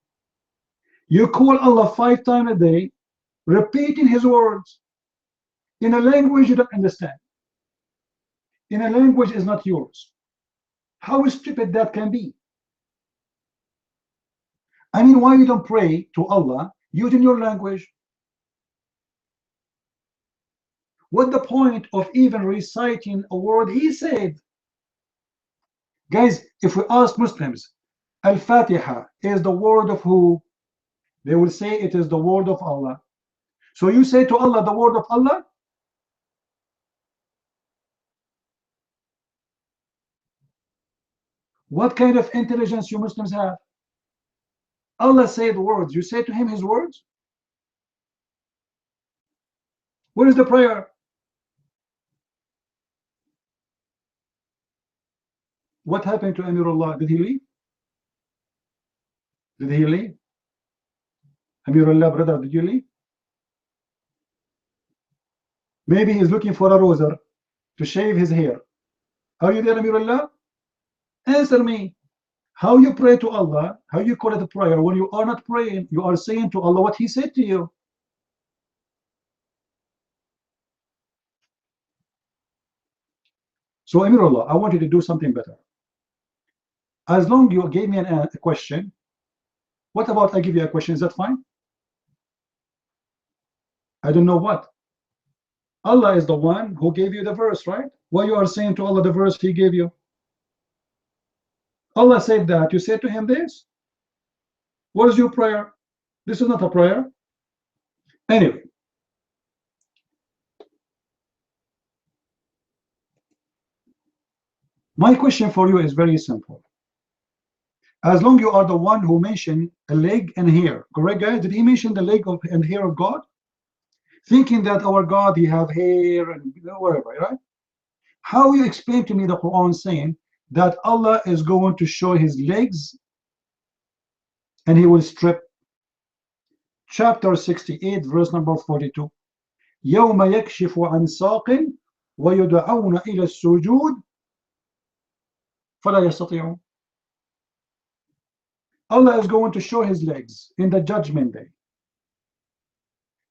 You call Allah 5 times a day, repeating His words in a language you don't understand, in a language is not yours. How stupid that can be. I mean, why you don't pray to Allah using your language? What's the point of even reciting a word He said? Guys, if we ask Muslims, Al-Fatiha is the word of who? They will say it is the word of Allah. So you say to Allah the word of Allah? What kind of intelligence you Muslims have? Allah said words. You say to Him His words? Where is the prayer? What happened to Amirullah? Did he leave? Did he leave? Amirullah, brother, did you leave? Maybe he's looking for a razor to shave his hair. Are you there, Amirullah? Answer me. How you pray to Allah, how you call it a prayer when you are not praying, you are saying to Allah what He said to you. So Amirullah, I want you to do something better. As long you gave me a question, what about I give you a question? Is that fine? I don't know what. Allah is the one who gave you the verse, right? Why you are saying to Allah the verse He gave you? Allah said that. You said to Him this? What is your prayer? This is not a prayer. Anyway. My question for you is very simple. As long you are the one who mentioned a leg and hair, correct guys? Did He mention the leg of and hair of God? Thinking that our God, He have hair and whatever, right? How you explain to me the Quran saying that Allah is going to show His legs and He will strip? Chapter 68, verse number 42. يوم يكشف عن ساق ويدعون إلى السجود فلا يستطيعون. Allah is going to show His legs in the judgment day.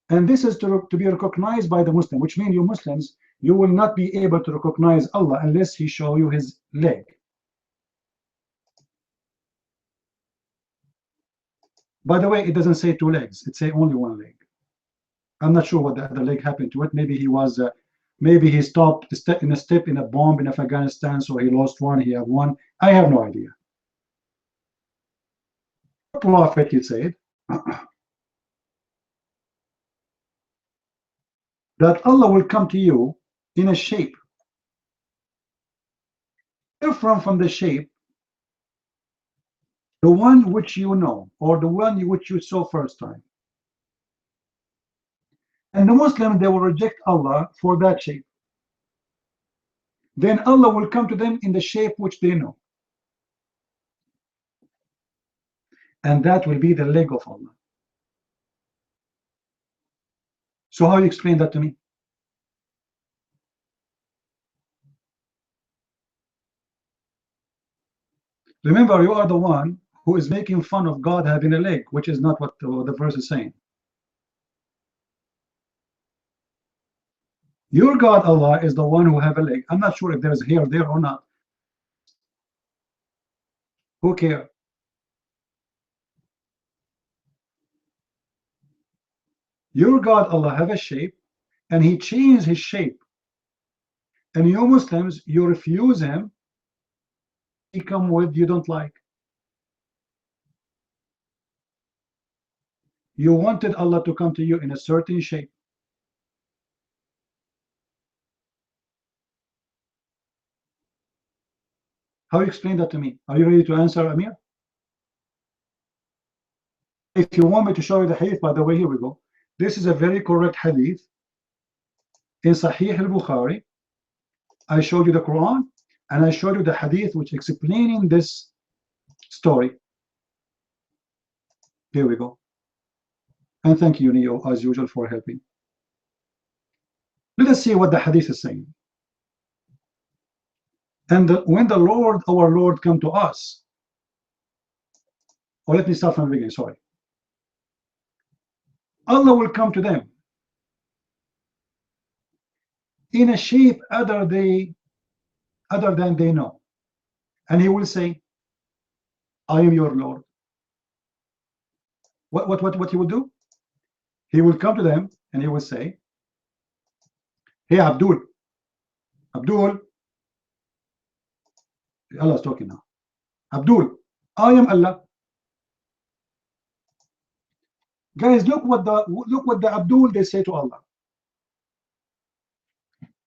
And this is to be recognized by the Muslim, which means you Muslims, you will not be able to recognize Allah unless He show you His leg. By the way, it doesn't say 2 legs, it say only 1 leg. I'm not sure what the other leg happened to it. Maybe he was, maybe he stopped in a bomb in Afghanistan, so he lost 1, he had 1. I have no idea. Prophet, he said, that Allah will come to you in a shape different from the shape, the one which you know, or the one which you saw first time. And the Muslims, they will reject Allah for that shape. Then Allah will come to them in the shape which they know. And that will be the leg of Allah. So how you explain that to me? Remember, you are the one who is making fun of God having a leg, which is not what the verse is saying. Your God, Allah, is the one who have a leg. I'm not sure if there's hair there or not. Who cares? Your God, Allah, have a shape, and He changed His shape. And you Muslims, you refuse Him. He come with you don't like. You wanted Allah to come to you in a certain shape. How you explain that to me? Are you ready to answer, Amir? If you want me to show you the hadith, by the way, here we go. This is a very correct hadith in Sahih al-Bukhari. I showed you the Quran and I showed you the hadith which explaining this story. Here we go. And thank you, Neo, as usual, for helping. Let us see what the hadith is saying. And when the Lord, our Lord, come to us, or let me start from the beginning, sorry. Allah will come to them in a shape other than they know. And he will say, I am your Lord. What he will do? He will come to them and he will say, hey, Abdul, Allah is talking now. Abdul, I am Allah. Guys, look what the Abdul they say to Allah.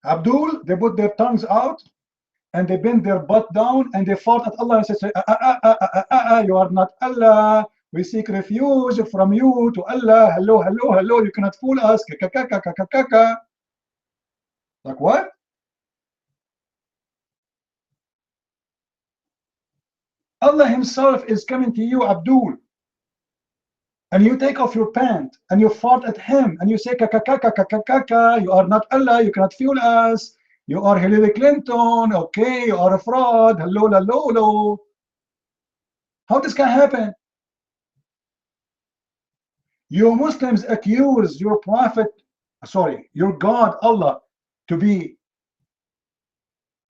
Abdul, they put their tongues out and they bend their butt down and they fart at Allah and say, you are not Allah. We seek refuge from you to Allah. Hello, hello, hello. You cannot fool us. Like what? Allah himself is coming to you, Abdul. And you take off your pant and you fart at him and you say, you are not Allah, you cannot fool us, you are Hillary Clinton, okay, you are a fraud, hello, hello, hello. How this can happen? You Muslims accuse your prophet, sorry, your God, Allah, to be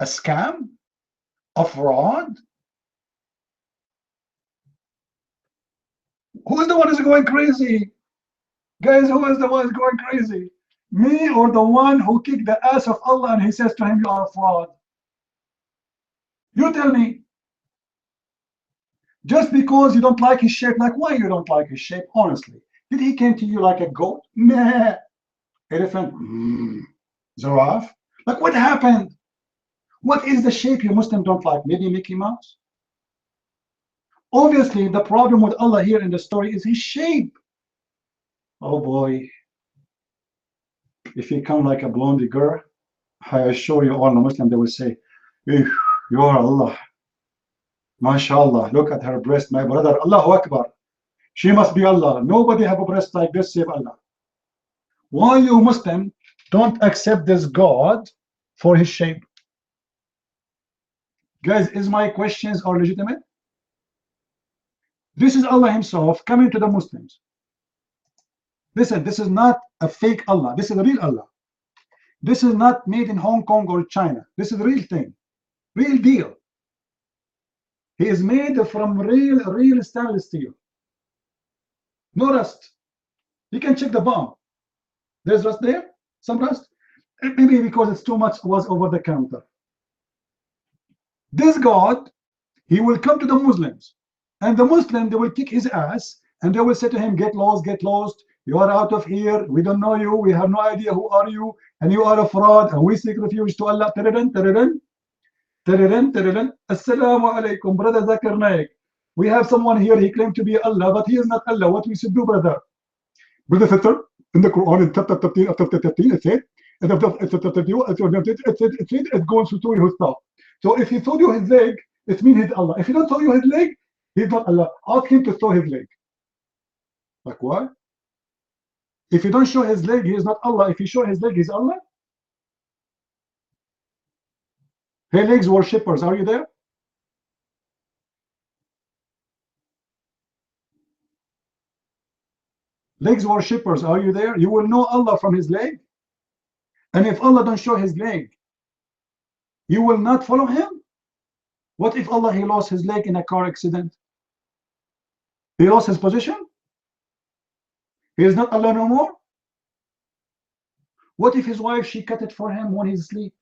a scam, a fraud. Who is the one who's going crazy? Guys, who is the one who's going crazy? Me or the one who kicked the ass of Allah and he says to him, you are a fraud? You tell me. Just because you don't like his shape, like why you don't like his shape, honestly? Did he came to you like a goat? Meh. Elephant? Giraffe? Like what happened? What is the shape you Muslim don't like? Maybe Mickey Mouse? Obviously, the problem with Allah here in the story is his shape. Oh boy. If he come like a blondie girl, I assure you all the Muslim, they will say, you are Allah. MashaAllah, look at her breast, my brother. Allahu Akbar. She must be Allah. Nobody have a breast like this save Allah. Why you Muslim don't accept this God for his shape? Guys, is my questions are legitimate? This is Allah himself coming to the Muslims. Listen, this is not a fake Allah. This is a real Allah. This is not made in Hong Kong or China. This is a real thing. Real deal. He is made from real stainless steel. No rust. You can check the bomb. There's rust there? Some rust? Maybe because it's too much was over the counter. This God, he will come to the Muslims. And the Muslim, they will kick his ass and they will say to him, get lost, you are out of here, we don't know you, we have no idea who are you, and you are a fraud, and we seek refuge to Allah. Assalamu alaikum, brother Zakir Naik. We have someone here, he claimed to be Allah, but he is not Allah. What we should do, brother? Brother Sister, in the Quran, in chapter 13, it said, it goes to show you his stuff. So if he showed you his leg, it means he's Allah. If he don't show you his leg, he's not Allah. Ask him to show his leg. Like what? If you don't show his leg, he is not Allah. If you show his leg, he's Allah. Hey, legs worshippers, are you there? Legs worshippers, are you there? You will know Allah from his leg. And if Allah don't show his leg, you will not follow him. What if Allah, he lost his leg in a car accident? He lost his position? He is not Allah no more? What if his wife, she cut it for him when he's asleep?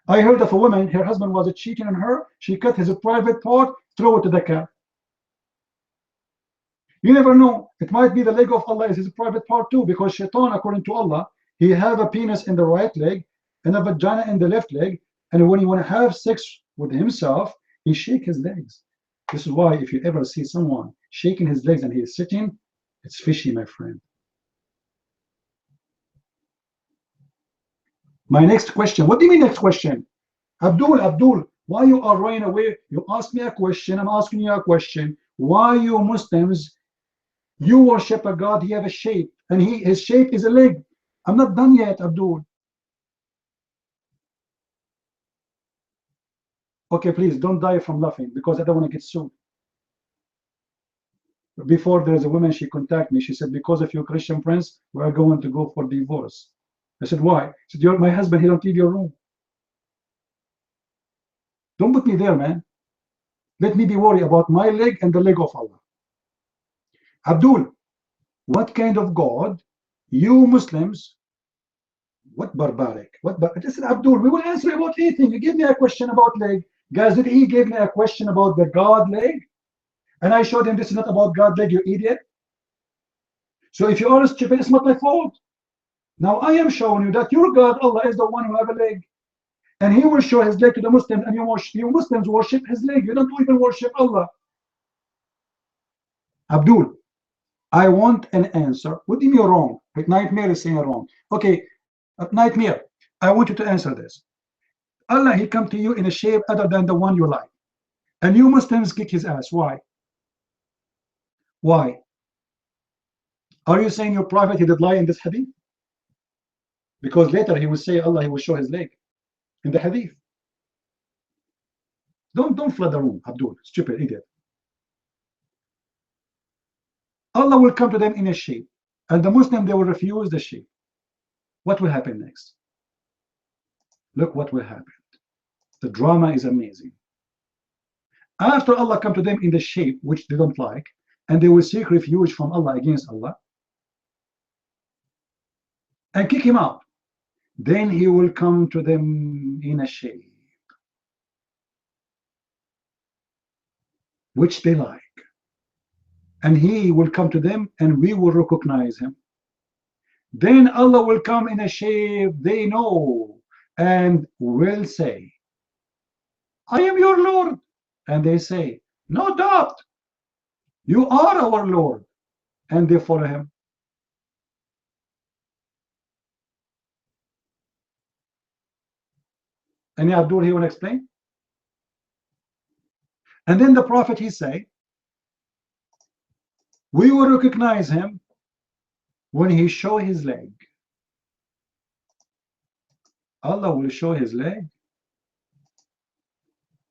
I heard of a woman, her husband was cheating on her, she cut his private part, throw it to the cat. You never know, it might be the leg of Allah is his private part too, because Shaitan, according to Allah, he have a penis in the right leg and a vagina in the left leg, and when you want to have sex with himself, he shake his legs. This is why if you ever see someone shaking his legs and he is sitting, it's fishy, my friend. My next question. What do you mean next question? Abdul, why you are running away? You asked me a question, I'm asking you a question. Why you Muslims, you worship a God, he have a shape, and his shape is a leg. I'm not done yet, Abdul. Okay, please don't die from laughing because I don't want to get sued. Before there's a woman, she contacted me. She said, because of your Christian friends, we are going to go for divorce. I said, why? She said, you're my husband, he don't leave your room. Don't put me there, man. Let me be worried about my leg and the leg of Allah. Abdul, what kind of God, you Muslims, what barbaric, listen, Abdul, we will answer about anything. You give me a question about leg. Guys, did he give me a question about the God leg? And I showed him this is not about God leg, you idiot. So if you are stupid, it's not my fault. Now I am showing you that your God, Allah, is the one who have a leg. And he will show his leg to the Muslims, and you Muslims worship his leg. You don't even worship Allah. Abdul, I want an answer. What do you mean wrong? Like Nightmare is saying wrong. Okay, Nightmare, I want you to answer this. Allah, he come to you in a shape other than the one you like. And you Muslims kick his ass. Why? Why? Are you saying your prophet, he did lie in this hadith? Because later he will say Allah, he will show his leg in the hadith. Don't flood the room, Abdul, stupid idiot. Allah will come to them in a shape, and the Muslim, they will refuse the shape. What will happen next? Look what will happen. The drama is amazing. After Allah come to them in the shape which they don't like, and they will seek refuge from Allah against Allah, and kick him out, then he will come to them in a shape which they like, and he will come to them and we will recognize him. Then Allah will come in a shape they know and will say, I am your Lord. And they say, no doubt, you are our Lord. And they follow him. Any Abdul here want to explain? And then the Prophet, he say, we will recognize him when he show his leg. Allah will show his leg.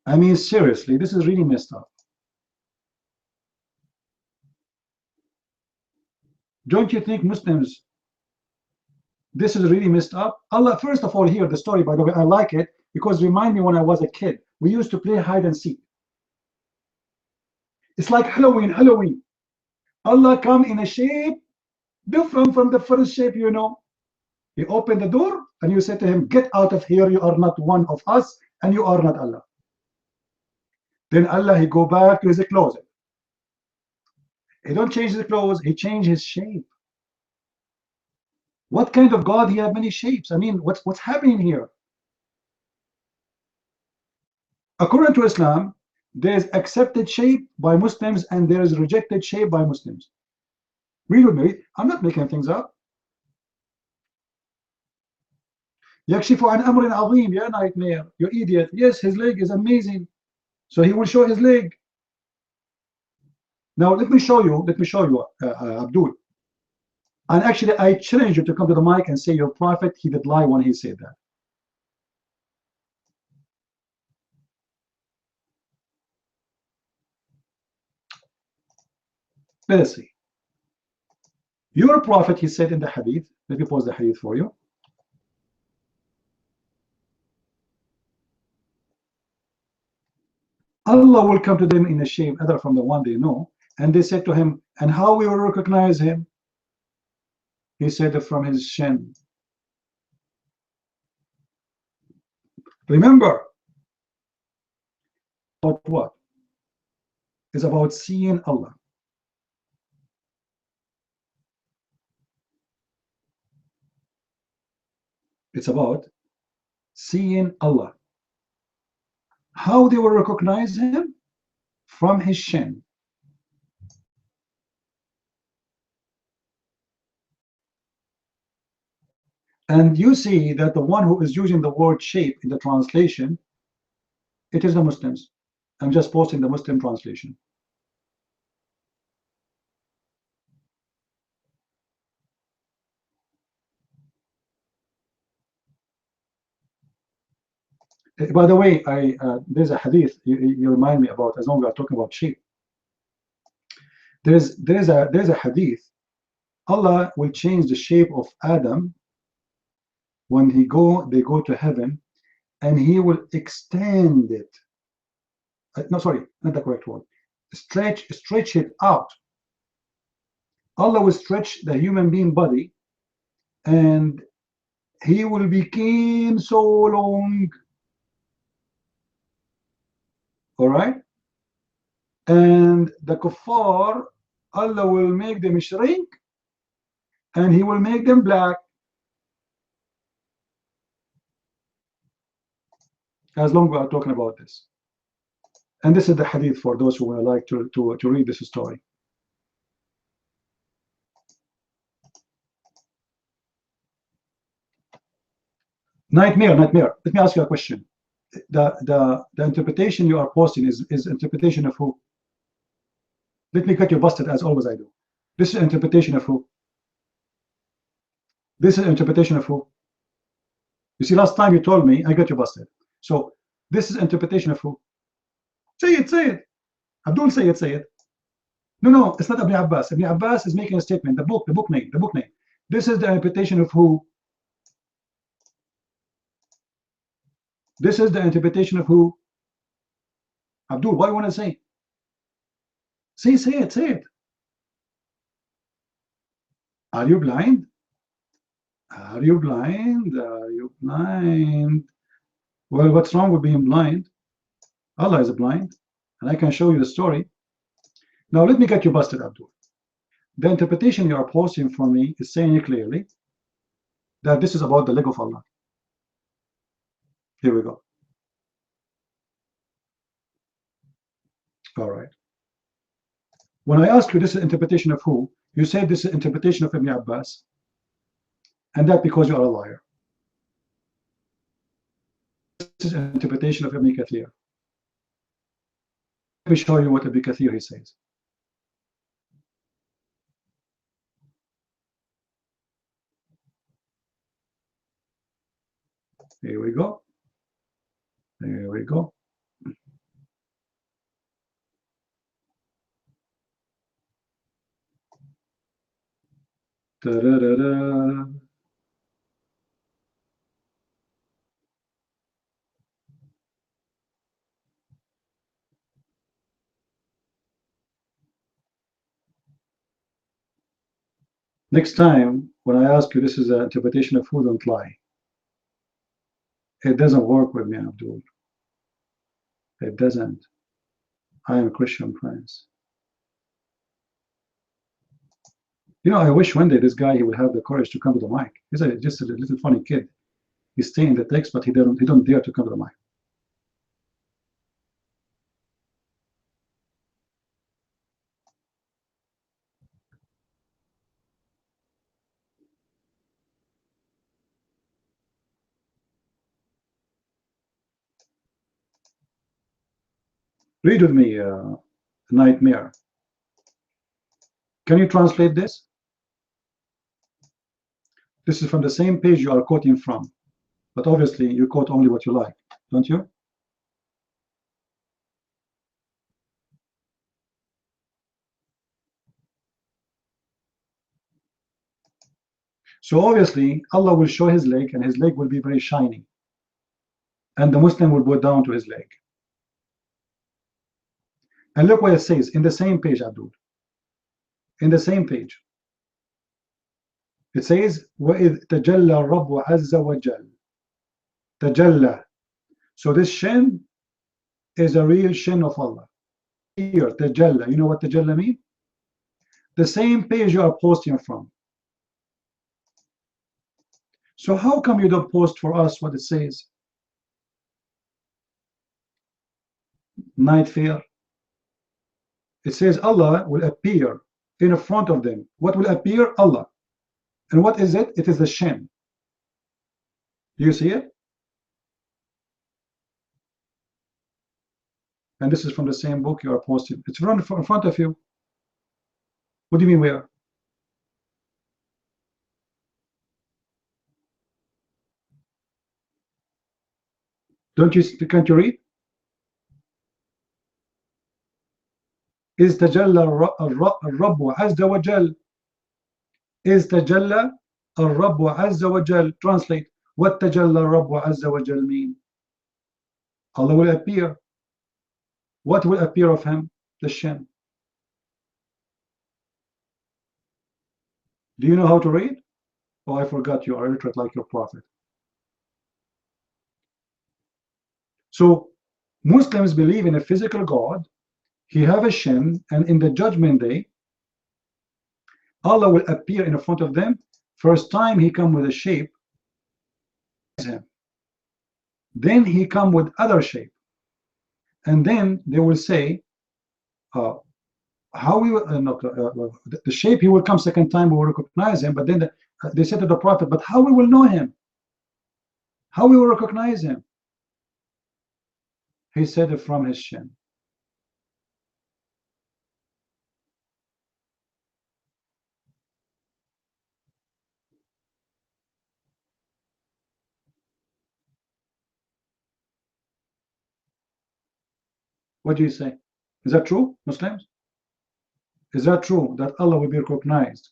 I mean, seriously, this is really messed up. Don't you think, Muslims, this is really messed up? Allah, first of all, here, the story, by the way, I like it because it reminds me when I was a kid. We used to play hide and seek. It's like Halloween. Allah come in a shape different from the first shape, you know. He opened the door and you said to him, get out of here, you are not one of us and you are not Allah. Then Allah, he go back to his closet. He don't change his clothes, he changed his shape. What kind of God? He have many shapes. I mean, what's happening here? According to Islam, there is accepted shape by Muslims and there is rejected shape by Muslims. Read with me. I'm not making things up. يكشف عن أمر عظيم يا Nightmare, you idiot. Yes, his leg is amazing. So he will show his leg. Now let me show you, Abdul. And actually, I challenge you to come to the mic and say your prophet, he did lie when he said that. Let us see. Your prophet, he said in the hadith, let me pause the hadith for you. Allah will come to them in a shape other from the one they know, and they said to him, and how we will recognize him? He said, from his shin. Remember, about what? It's about seeing Allah. It's about seeing Allah. How they will recognize him? From his shin. And you see that the one who is using the word shape in the translation, it is the Muslims. I'm just posting the Muslim translation. By the way, there's a hadith you remind me about, as long as we are talking about sheep. There's a hadith. Allah will change the shape of Adam when they go to heaven, and he will extend it. No, sorry, not the correct word. Stretch it out. Allah will stretch the human being body, and he will become so long. All right, and the kuffar, Allah will make them shrink, and he will make them black. As long as we are talking about this, and this is the hadith for those who would like to read this story. Nightmare. Let me ask you a question. The interpretation you are posting is interpretation of who? Let me get you busted as always I do. This is interpretation of who? This is interpretation of who? You see, last time you told me I got you busted. So this is interpretation of who? Say it. Abdul, say it. No, it's not Ibn Abbas. Ibn Abbas is making a statement. The book name. This is the interpretation of who? This is the interpretation of who? Abdul, what do you want to say? Say it. Are you blind? Are you blind? Well, what's wrong with being blind? Allah is blind, and I can show you the story. Now let me get you busted, Abdul. The interpretation you are posting for me is saying clearly that this is about the leg of Allah. Here we go. All right. When I ask you this is interpretation of who, you say this is interpretation of Ibn Abbas, and that because you are a liar. This is interpretation of Ibn Kathir. Let me show you what Ibn Kathir he says. Here we go. Da-da-da-da. Next time, when I ask you this is an interpretation of who, don't lie. It doesn't work with me, Abdul. It doesn't. I am a Christian prince. You know, I wish one day this guy he will have the courage to come to the mic. He's just a little funny kid. He's staying in the text, but he don't dare to come to the mic. Read with me, Nightmare. Can you translate this? This is from the same page you are quoting from, but obviously you quote only what you like, don't you? So obviously Allah will show his leg, and his leg will be very shiny, and the Muslim will go down to his leg. And look what it says in the same page, Abdul. In the same page. It says, وَإِذْ تَجَلَّى الرَّبُّ عَزَّ وَجَلَّ. Tajalla. So this shin is a real shin of Allah. Here, Tajalla. You know what Tajalla means? The same page you are posting from. So how come you don't post for us what it says? night fear. It says Allah will appear in front of them. What will appear? Allah. And what is it? It is the shin. Do you see it? And this is from the same book you are posting. It's right in front of you. What do you mean where? Can't you read? إذ تجلى الرب عز وجل. إذ تجلى الرب عز وجل. Translate. What تجلى الرب عز وجل mean? Allah will appear. What will appear of him? The shin. Do you know how to read? Oh, I forgot you are illiterate like your prophet. So Muslims believe in a physical God. He have a shin, and in the judgment day, Allah will appear in front of them. First time he come with a shape, then he come with other shape, and then they will say, how we the shape he will come second time, we will recognize him. But then they said to the prophet, but how we will know him? How we will recognize him? He said, from his shin. What do you say? Is that true, Muslims? Is that true that Allah will be recognized?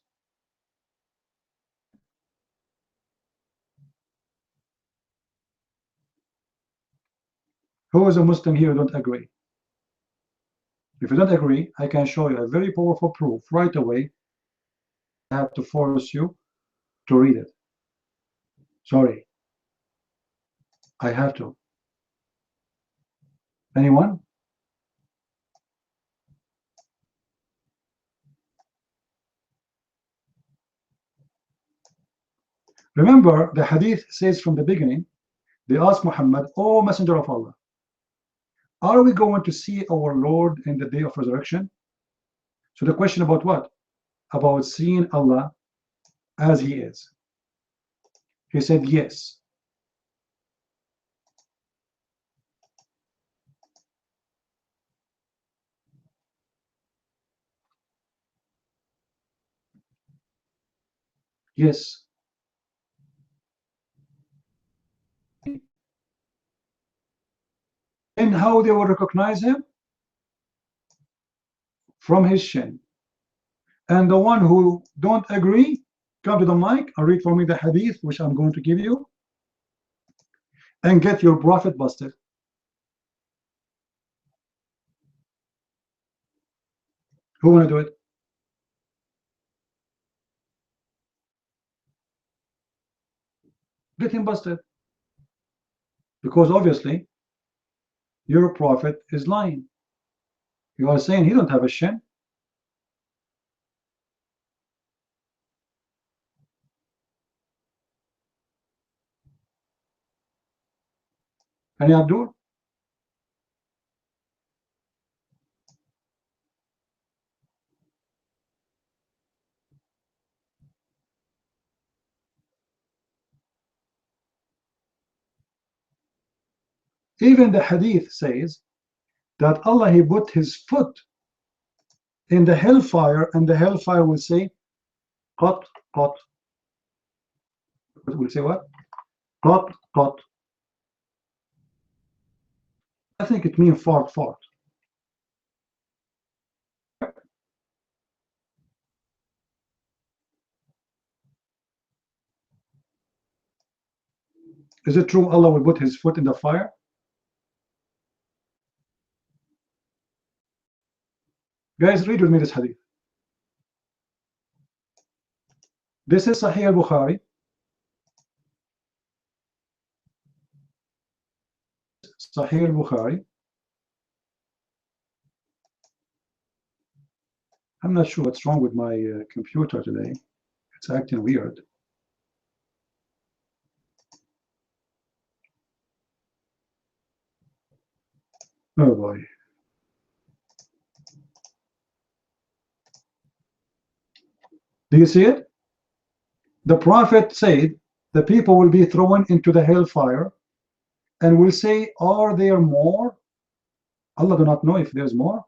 Who is a Muslim here who don't agree? If you don't agree, I can show you a very powerful proof right away. I have to force you to read it. Sorry. I have to. Anyone? Remember, the hadith says from the beginning, they asked Muhammad, "O Messenger of Allah, are we going to see our Lord in the day of resurrection?" So the question about what? About seeing Allah as he is. He said, yes. Yes. And how they will recognize him? From his shin. And the one who don't agree, come to the mic and read for me the hadith, which I'm going to give you, and get your prophet busted. Who want to do it? Get him busted. Because obviously, your prophet is lying. You are saying he don't have a shin. Any Abdul? Even the hadith says that Allah, he put his foot in the hellfire, and the hellfire will say, qat, qat. It will say what? Qat, qat. I think it means fart, fart. Is it true Allah will put his foot in the fire? Guys, read with me this hadith. This is Sahih al-Bukhari. Sahih al-Bukhari. I'm not sure what's wrong with my computer today. It's acting weird. Oh boy. Do you see it? The Prophet said the people will be thrown into the hellfire and will say, are there more? Allah do not know if there's more.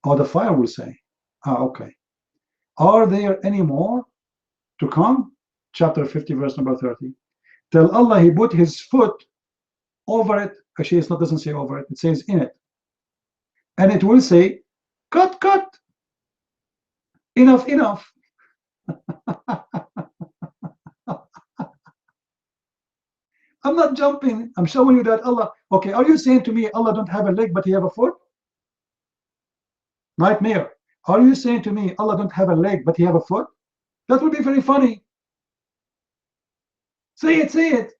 Or the fire will say, okay. Are there any more to come? Chapter 50, verse number 30. Till Allah, He put His foot over it. Actually, it doesn't say over it, it says in it. And it will say, cut, cut. Enough, enough. I'm not jumping. I'm showing you that Allah. Okay, are you saying to me Allah don't have a leg but He have a foot? Nightmare. Are you saying to me Allah don't have a leg but He have a foot? That would be very funny. Say it, say it.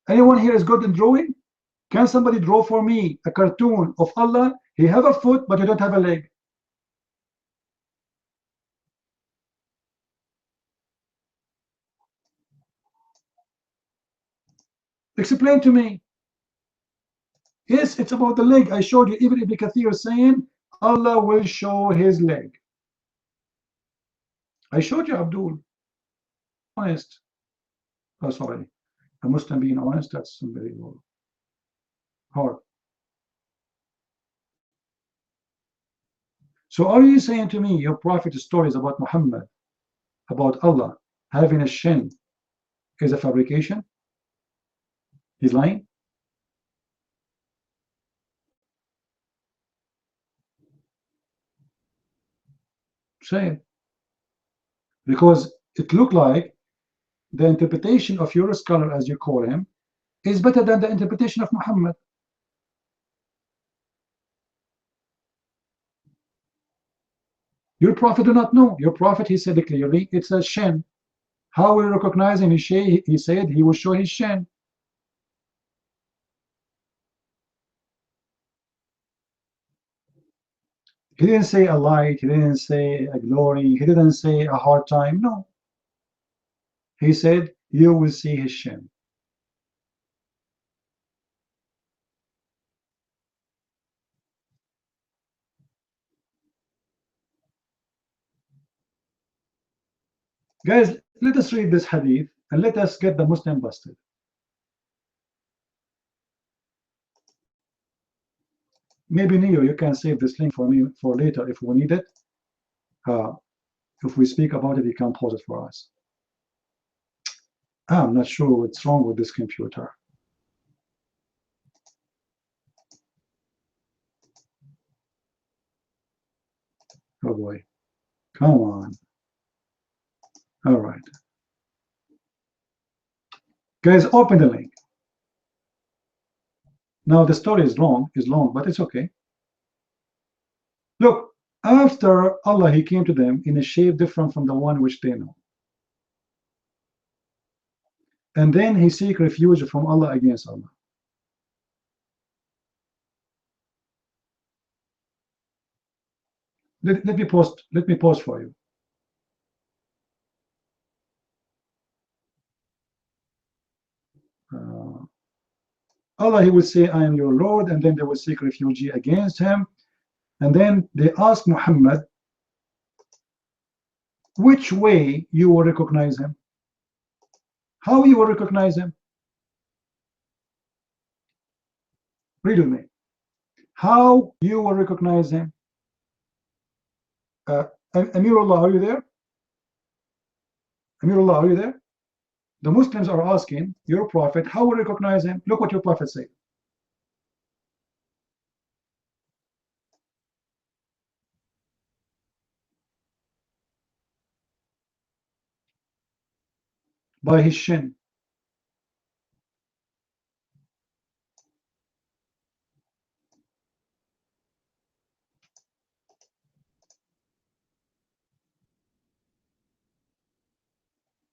Anyone here is good in drawing? Can somebody draw for me a cartoon of Allah? He have a foot but He don't have a leg. Explain to me. Yes, it's about the leg. I showed you. Even Ibn Kathir is saying Allah will show His leg. I showed you, Abdul. Honest. Oh, sorry. A Muslim being honest, that's very hard. So are you saying to me your prophet's stories about Muhammad, about Allah having a shin, is a fabrication? He's lying? Say it. Because it looked like the interpretation of your scholar, as you call him, is better than the interpretation of Muhammad. Your prophet do not know. Your prophet, he said clearly, it's a shin. How will we recognize him? He said he will show his shin. He didn't say a light, he didn't say a glory, he didn't say a hard time, no. He said, you will see his shin. Guys, let us read this hadith and let us get the Muslim busted. Maybe Neo, you can save this link for me for later if we need it. If we speak about it, you can pause it for us. I'm not sure what's wrong with this computer. Oh boy, come on. All right. Guys, open the link. Now the story is long, but it's okay. Look, after Allah, He came to them in a shape different from the one which they know. And then He seek refuge from Allah against Allah. Let me pause for you. Allah, He will say, I am your Lord, and then they will seek refuge against Him. And then they ask Muhammad, which way you will recognize Him? How you will recognize Him? Read with me. How you will recognize Him? Amirullah, are you there? Amirullah, are you there? The Muslims are asking your prophet, how will recognize Him? Look what your prophet said. By his shin.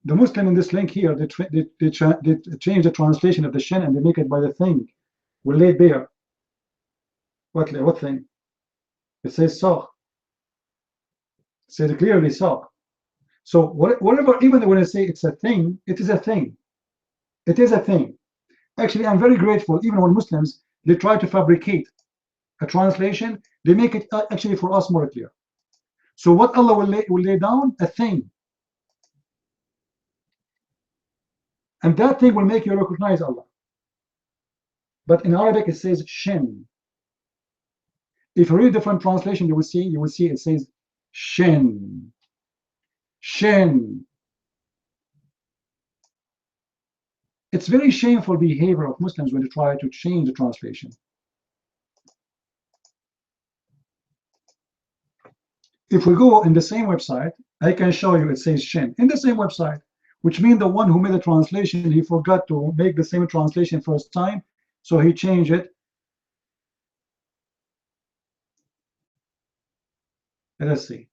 The Muslim in this link here, they change the translation of the shin and they make it by the thing. We laid bare. What thing? It says saq. It says clearly saq. So whatever, even when I say it's a thing, it is a thing. It is a thing. Actually, I'm very grateful, even when Muslims, they try to fabricate a translation, they make it actually for us more clear. So what Allah will lay down? A thing. And that thing will make you recognize Allah. But in Arabic it says shin. If you read different translation, you will see it says shin. Shin. It's very shameful behavior of Muslims when they try to change the translation. If we go in the same website, I can show you it says shin in the same website, which means the one who made the translation, he forgot to make the same translation first time, so he changed it. Let us see.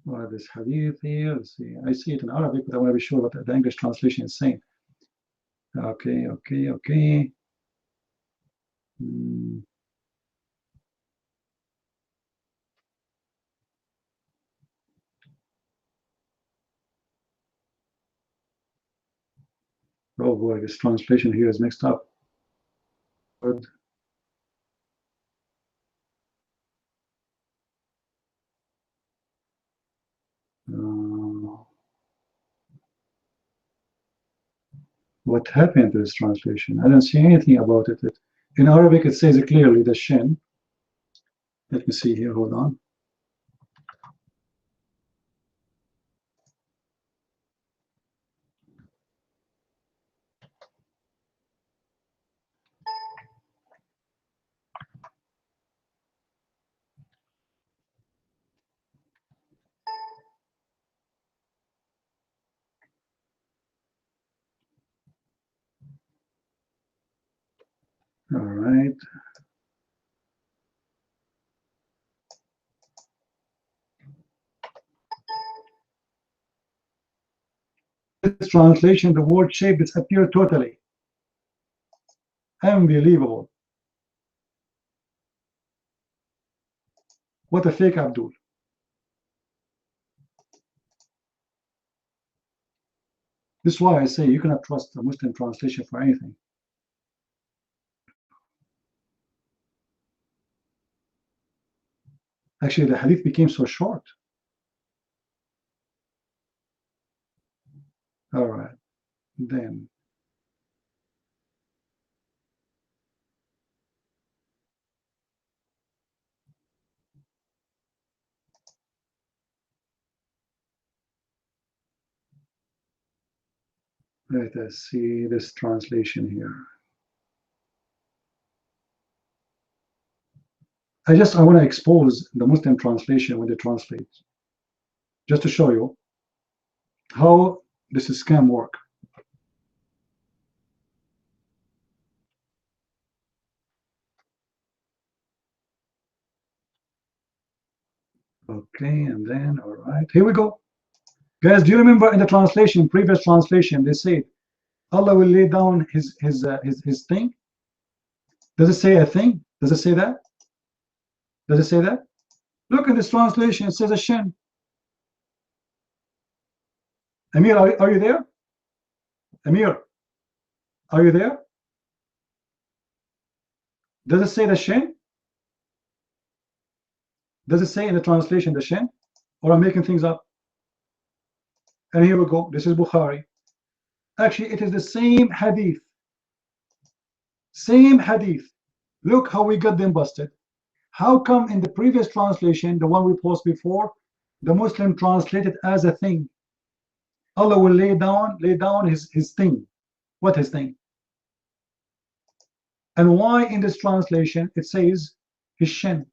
Well, this hadith here, let's see. I see it in Arabic, but I want to be sure what the English translation is saying. Okay. Oh boy, this translation here is mixed up. Good. What happened to this translation? I don't see anything about it. In Arabic, it says clearly the shin. Let me see here. Hold on. All right. This translation, the word shape disappeared totally. Unbelievable. What a fake Abdul. This is why I say you cannot trust the Muslim translation for anything. Actually, the hadith became so short. All right. Then. Let us see this translation here. I want to expose the Muslim translation when they translate, just to show you how this scam work. Okay, and then all right, here we go, guys. Do you remember in the translation, previous translation, they said Allah will lay down his thing? Does it say a thing? Does it say that? Does it say that? Look in this translation, it says a shin. Amir, are you there? Amir, are you there? Does it say the shin? Does it say in the translation the shin? Or I'm making things up? And here we go. This is Bukhari. Actually, it is the same hadith. Same hadith. Look how we got them busted. How come in the previous translation, the one we posted before, the Muslim translated as a thing? Allah will lay down his thing. What his thing? And why in this translation it says his shin?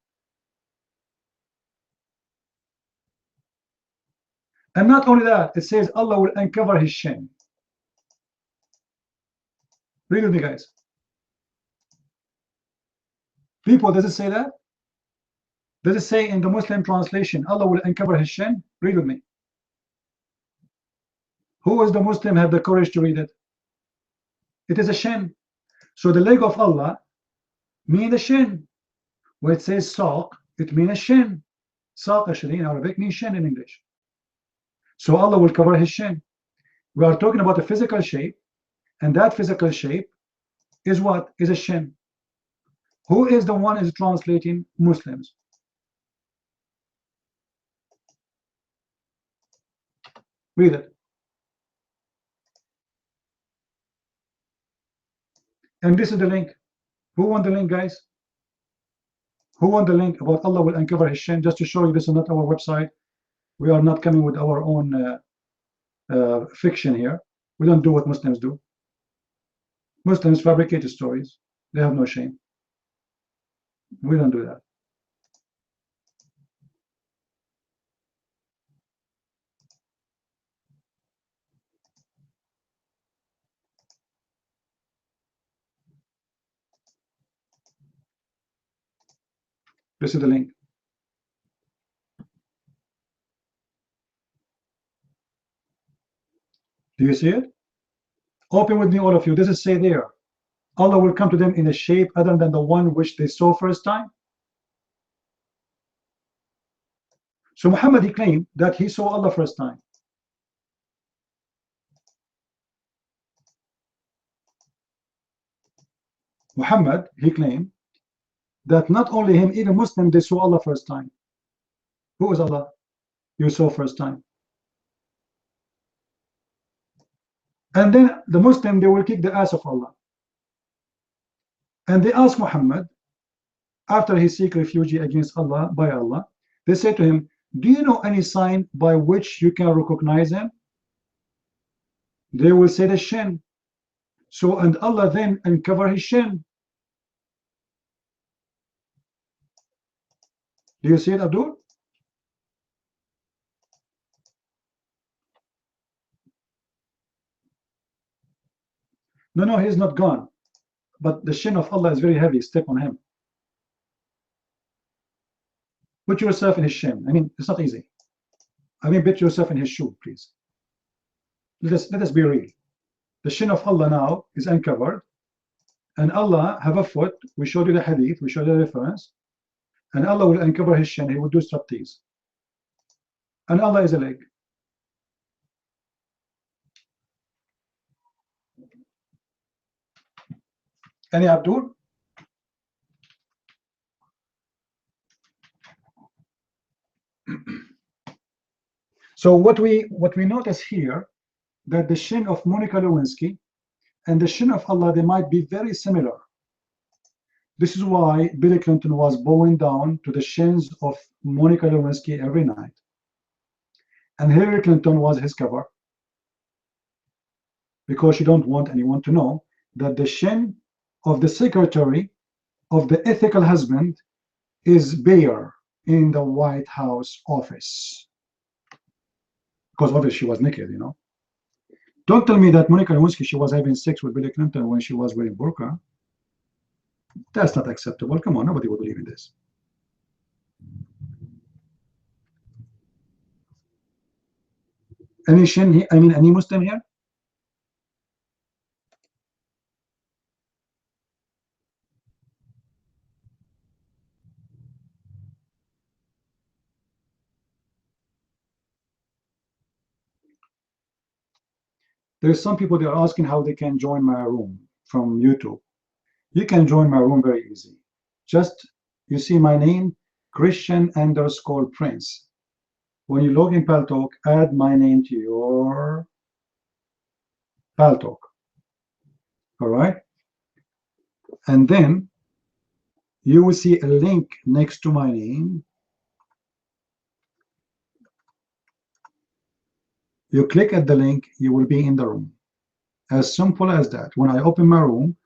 And not only that, it says Allah will uncover his shin. Read with me, guys. People, does it say that? Does it say in the Muslim translation Allah will uncover his shin? Read with me. Who is the Muslim have the courage to read it? It is a shin. So the leg of Allah mean the shin. When it says saq, it means a shin. Saq actually in Arabic means shin in English. So Allah will cover his shin. We are talking about a physical shape, and that physical shape is what? Is a shin. Who is the one is translating Muslims? Read it. And this is the link. Who won the link, guys? Who won the link about Allah will uncover his shin? Just to show you this is not our website. We are not coming with our own fiction here. We don't do what Muslims do. Muslims fabricate stories. They have no shame. We don't do that. This is the link. Do you see it? Open with me, all of you. This is say there. Allah will come to them in a shape other than the one which they saw first time. So Muhammad, he claimed that he saw Allah first time. Muhammad, he claimed that not only him, even Muslim, they saw Allah first time. Who is Allah? You saw first time. And then the Muslim, they will kick the ass of Allah. And they ask Muhammad, after he seek refuge against Allah, by Allah, they say to him, do you know any sign by which you can recognize him? They will say the shin. So, and Allah then uncover his shin. Do you see it, Abdul? No, he's not gone. But the shin of Allah is very heavy. Step on him. Put yourself in his shin. I mean, it's not easy. I mean, put yourself in his shoe, please. Let us be real. The shin of Allah now is uncovered. And Allah have a foot. We showed you the hadith. We showed you the reference. And Allah will uncover his shin. He will do striptease. And Allah is a leg. Any Abdul? So what we notice here, that the shin of Monica Lewinsky and the shin of Allah, they might be very similar. This is why Bill Clinton was bowing down to the shins of Monica Lewinsky every night. And Hillary Clinton was his cover, because she don't want anyone to know that the shin of the secretary of the ethical husband is bare in the White House office. Because obviously she was naked, you know. Don't tell me that Monica Lewinsky, she was having sex with Bill Clinton when she was wearing burqa. That's not acceptable. Come on, nobody would believe in this. Any shin, I mean, any Muslim here? There's some people that are asking how they can join my room from YouTube. You can join my room very easy. Just, you see my name, Christian_Prince. When you log in Paltalk, add my name to your Paltalk. All right? And then you will see a link next to my name. You click at the link, you will be in the room. As simple as that. When I open my room,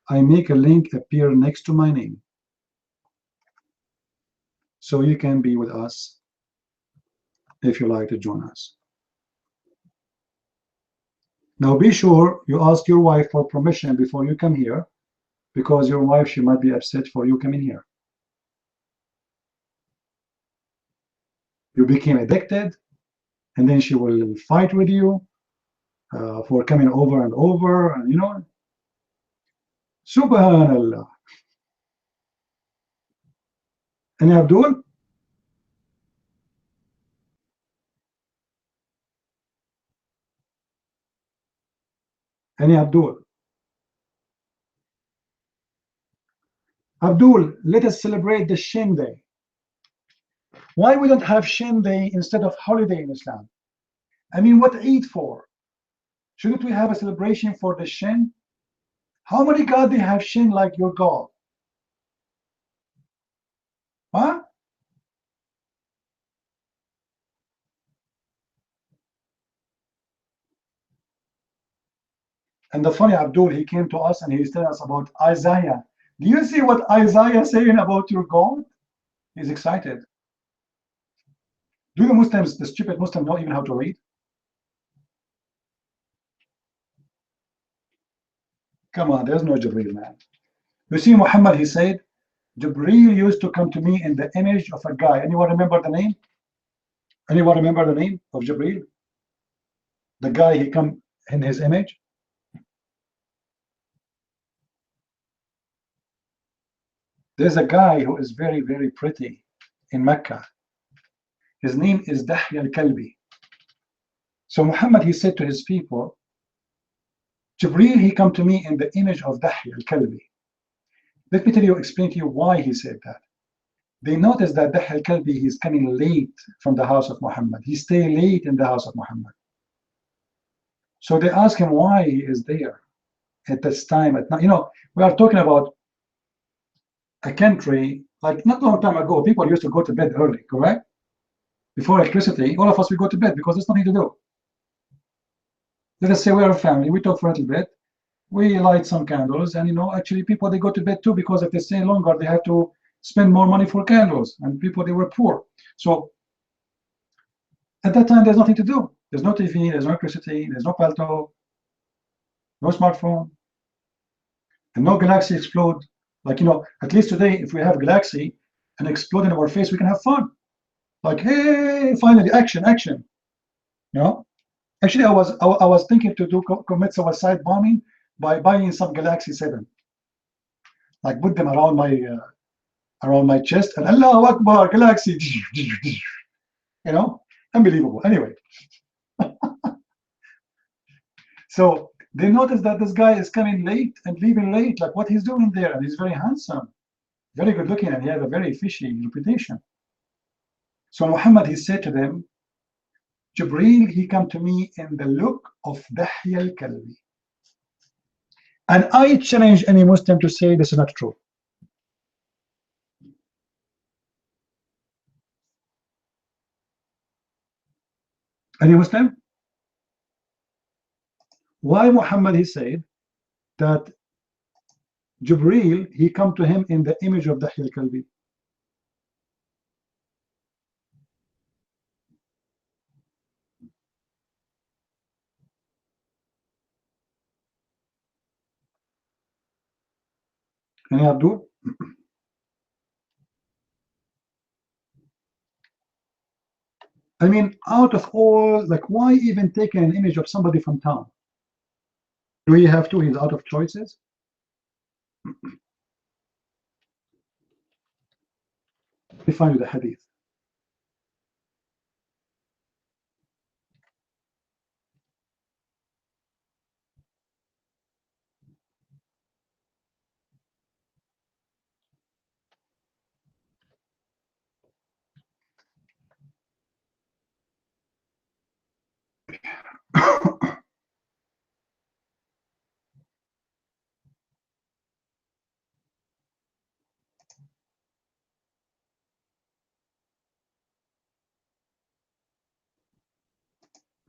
I make a link appear next to my name. So you can be with us if you like to join us. Now be sure you ask your wife for permission before you come here, because your wife, she might be upset for you coming here. You became addicted, and then she will fight with you for coming over and over, and you know, Subhanallah. Any Abdul? Any Abdul? Abdul, let us celebrate the Shin Day. Why we don't have Shin Day instead of holiday in Islam? I mean, what Eid for? Shouldn't we have a celebration for the Shin? How many gods they have Shin like your God? Huh? And the funny Abdul, he came to us and he's telling us about Isaiah. Do you see what Isaiah is saying about your God? He's excited. Do the Muslims, the stupid Muslims, know even how to read? Come on, there's no Jibreel, man. You see, Muhammad, he said, Jibreel used to come to me in the image of a guy. Anyone remember the name? Anyone remember the name of Jibreel? The guy he come in his image? There's a guy who is very, very pretty in Mecca. His name is Dahya al-Kalbi. So Muhammad, he said to his people, Jibreel, he come to me in the image of Dahya al-Kalbi. Let me tell you, explain to you why he said that. They noticed that Dahya al-Kalbi, he's coming late from the house of Muhammad. He stay late in the house of Muhammad. So they asked him why he is there at this time. At night. You know, we are talking about a country, like not long time ago, people used to go to bed early, correct? Before electricity, all of us, we go to bed because there's nothing to do. Let us say we are a family, we talk for a little bit, we light some candles, and you know, actually people, they go to bed too, because if they stay longer, they have to spend more money for candles, and people, they were poor. So at that time, there's nothing to do. There's no TV, there's no electricity, there's no palto, no smartphone, and no galaxy explode. Like, you know, at least today, if we have galaxy and explode in our face, we can have fun. Like, hey, finally, action, action. You know? Actually, I was thinking to commit suicide bombing by buying some Galaxy 7. Like, put them around my chest, and Allahu Akbar, Galaxy. You know? Unbelievable. Anyway. So they noticed that this guy is coming late and leaving late, like what he's doing there, and he's very handsome, very good looking, and he has a very fishy reputation. So Muhammad, he said to them, Jibreel, he come to me in the look of Dahya al-Kalbi. And I challenge any Muslim to say this is not true. Any Muslim? Why Muhammad, he said that Jibreel, he come to him in the image of Dahya al-Kalbi. Any Abdul? I mean, out of all, like, why even take an image of somebody from town? Do we have to? He's out of choices. We find the hadith.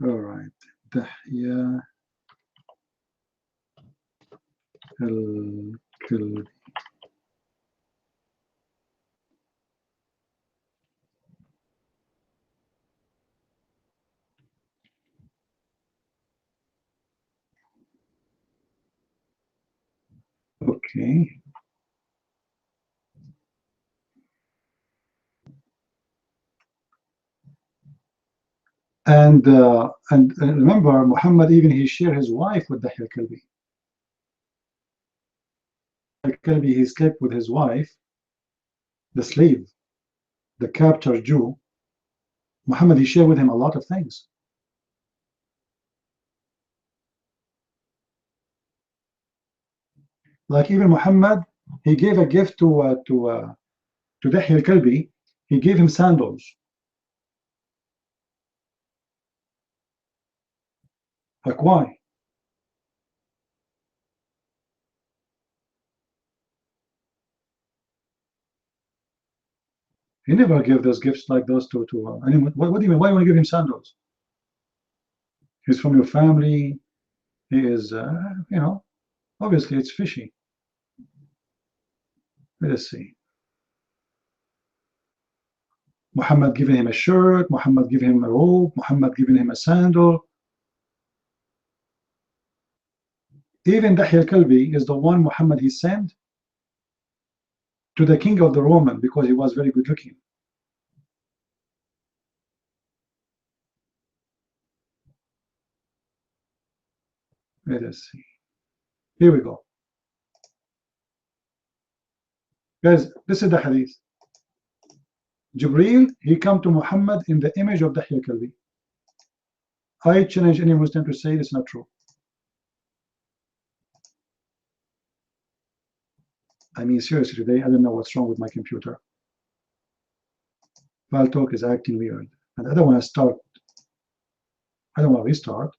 All right. Dahya al-Kalbi. Okay. And remember, Muhammad, even he shared his wife with Dahya al-Kalbi. Al-Kalbi, he slept with his wife, the slave. the captured Jew, Muhammad, he shared with him a lot of things. Like even Muhammad, he gave a gift to Dihya al-Kalbi. He gave him sandals. Like why? He never gave those gifts like those to anyone. What do you mean? Why would you give him sandals? He's from your family. He is, you know, obviously it's fishy. Let us see. Muhammad giving him a shirt, Muhammad giving him a robe, Muhammad giving him a sandal. Even Dihya al-Kalbi is the one Muhammad he sent to the king of the Roman because he was very good looking. Let us see. Here we go. Guys, this is the hadith. Jibreel, he come to Muhammad in the image of Dihya al-Kalbi. I challenge any Muslim to say it's not true. I mean, seriously, today, I don't know what's wrong with my computer. Talk is acting weird. And I don't want to start. I don't want to restart.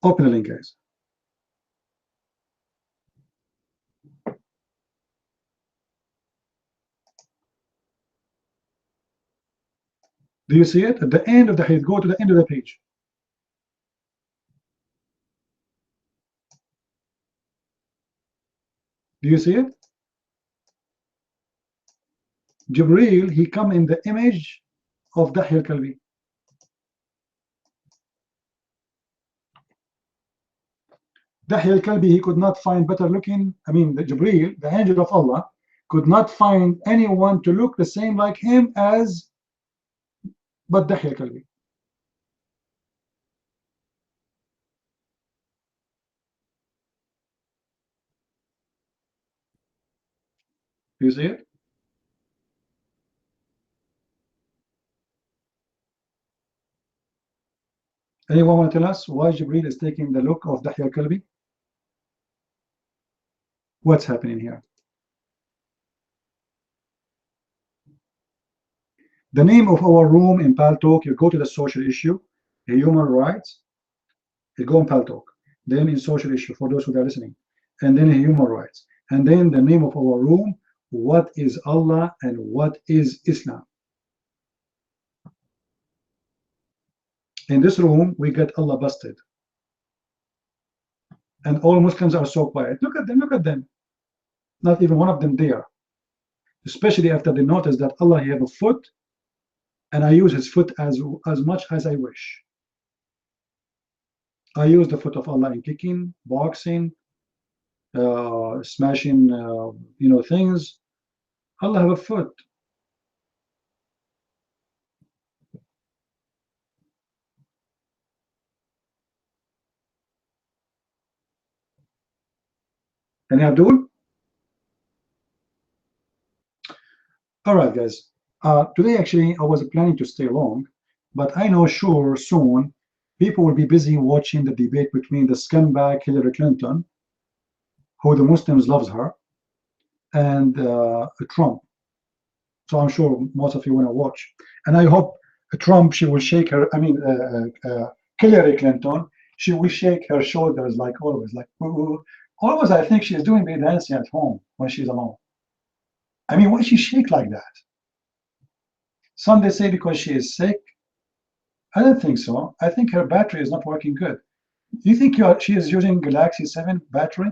Open the link, guys. Do you see it? At the end of the hadith, go to the end of the page. Do you see it? Jibreel, he come in the image of Dihya al-Kalbi. Dihya al-Kalbi, he could not find better looking. I mean, the Jibreel, the angel of Allah, could not find anyone to look the same like him as but Dihya al-Kalbi. Do you see it? Anyone want to tell us why Jibreel is taking the look of Dihya al-Kalbi? What's happening here? The name of our room in Paltalk, you go to the social issue, human rights, you go in Paltalk, then in social issue for those who are listening, and then human rights, and then the name of our room, what is Allah and what is Islam. In this room, we get Allah busted. And all Muslims are so quiet. Look at them, look at them. Not even one of them there. Especially after they notice that Allah he have a foot, and I use his foot as much as I wish. I use the foot of Allah in kicking, boxing, smashing, you know, things. Allah have a foot. And Abdul? All right, guys. Today, actually, I was planning to stay long, but I know sure soon people will be busy watching the debate between the scumbag Hillary Clinton, who the Muslims loves her, and Trump. So I'm sure most of you want to watch. And I hope Trump, she will shake her, I mean, Hillary Clinton, she will shake her shoulders like always, like, ooh. Always I think she's doing the dancing at home when she's alone. I mean, why she shake like that? Some they say because she is sick. I don't think so. I think her battery is not working good. Do you think she is using Galaxy 7 battery?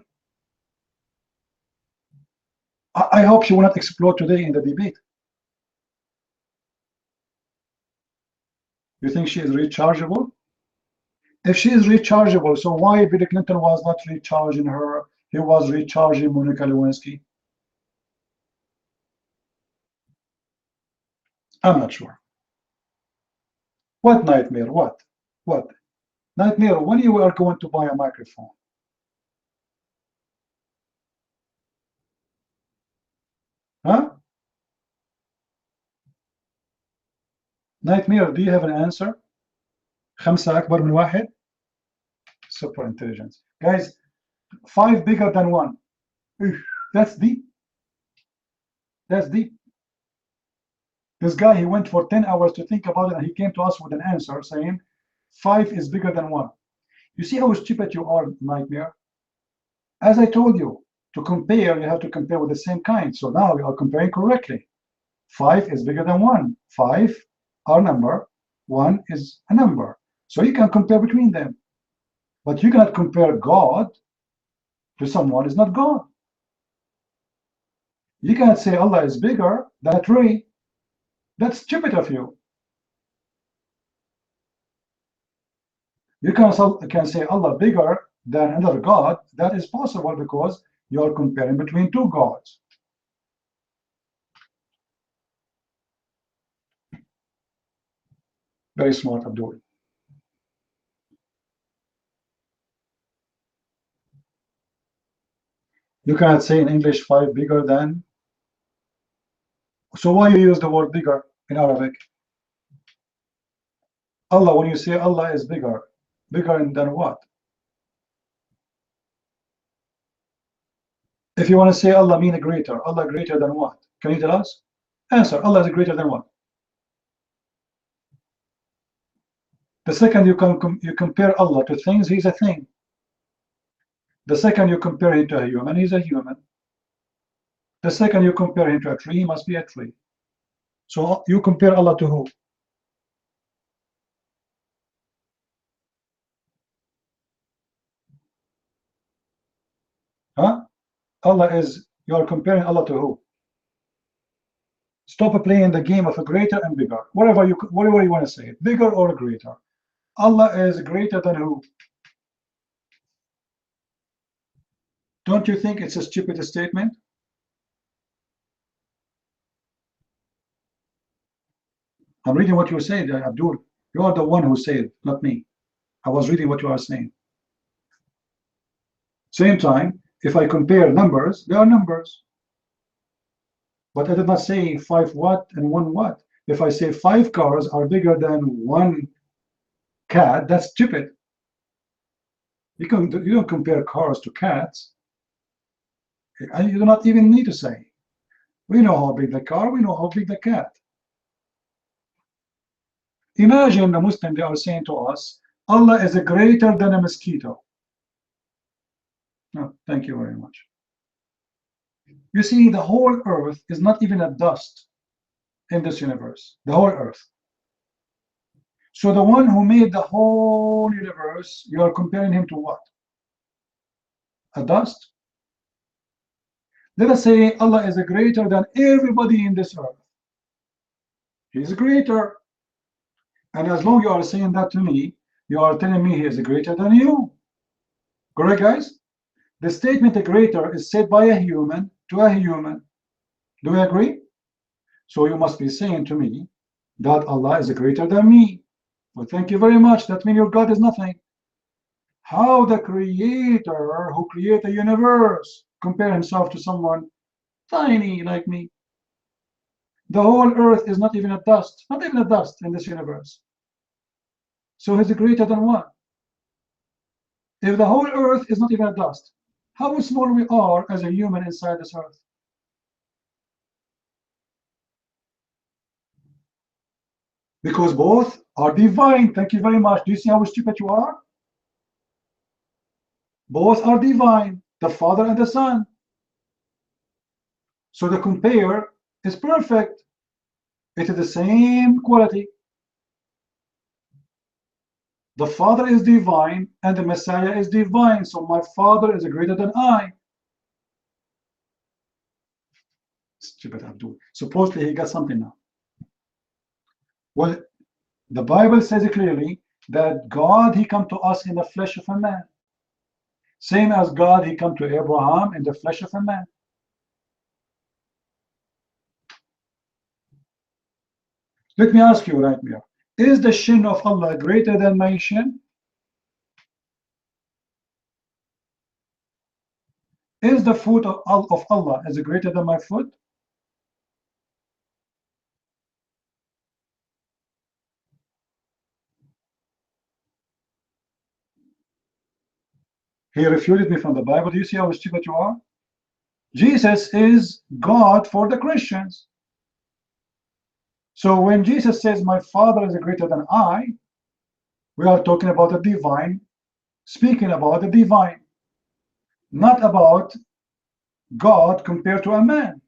I hope she will not explode today in the debate. You think she is rechargeable? If she is rechargeable, so why Bill Clinton was not recharging her? He was recharging Monica Lewinsky. I'm not sure. What nightmare? What? What? Nightmare, when you are going to buy a microphone? Huh? Nightmare, do you have an answer? 5 أكبر من 1. Super intelligence. Guys, 5 bigger than 1. That's deep. That's deep. This guy, he went for 10 hours to think about it, and he came to us with an answer saying 5 is bigger than 1. You see how stupid you are, Nightmare? As I told you, to compare, you have to compare with the same kind. So now we are comparing correctly. 5 is bigger than 1. 5 are number, 1 is a number. So you can compare between them. But you cannot compare God to someone who is not God. You cannot say Allah is bigger than a tree. That's stupid of you. You can say Allah bigger than another God. That is possible because you are comparing between two gods. Very smart, Abdul. You cannot say in English 5 bigger than. So why you use the word bigger in Arabic? Allah, when you say Allah is bigger than what? If you want to say Allah mean greater, Allah greater than what? Can you tell us? Answer, Allah is greater than what? The second you compare Allah to things, he's a thing. The second you compare him to a human, he's a human. The second you compare him to a tree, he must be a tree. So you compare Allah to who? Huh? Allah is, you are comparing Allah to who? Stop playing the game of a greater and bigger. Whatever you want to say, bigger or greater. Allah is greater than who? Don't you think it's a stupid statement? I'm reading what you said, Abdul. You are the one who said, not me. I was reading what you are saying. Same time, if I compare numbers, they are numbers. But I did not say 5 watt and 1 watt. If I say 5 cars are bigger than 1 cat, that's stupid. You don't compare cars to cats. And you do not even need to say. We know how big the car, we know how big the cat. Imagine the Muslim, they are saying to us, Allah is greater than a mosquito. No, thank you very much. You see, the whole earth is not even a dust in this universe, the whole earth. So the one who made the whole universe, you are comparing him to what? A dust? Let us say Allah is greater than everybody in this earth. He is greater. And as long as you are saying that to me, you are telling me he is greater than you. Correct, guys? The statement greater is said by a human to a human. Do we agree? So you must be saying to me that Allah is greater than me. Well, thank you very much. That means your God is nothing. How the creator who created the universe compare himself to someone tiny like me? The whole earth is not even a dust, not even a dust in this universe. So he's greater than what? If the whole earth is not even a dust, how small we are as a human inside this earth? Because both are divine. Thank you very much. Do you see how stupid you are? Both are divine, the Father and the Son. So the compare is perfect. It is the same quality. The Father is divine and the Messiah is divine. So my Father is greater than I. Stupid Abdul. Supposedly he got something now. Well, the Bible says clearly that God, he come to us in the flesh of a man. Same as God, he come to Abraham in the flesh of a man. Let me ask you right now, is the shin of Allah greater than my shin? Is the foot of Allah is greater than my foot? He refuted me from the Bible. Do you see how stupid you are? Jesus is God for the Christians. So when Jesus says, my Father is greater than I, we are talking about the divine, speaking about the divine, not about God compared to a man.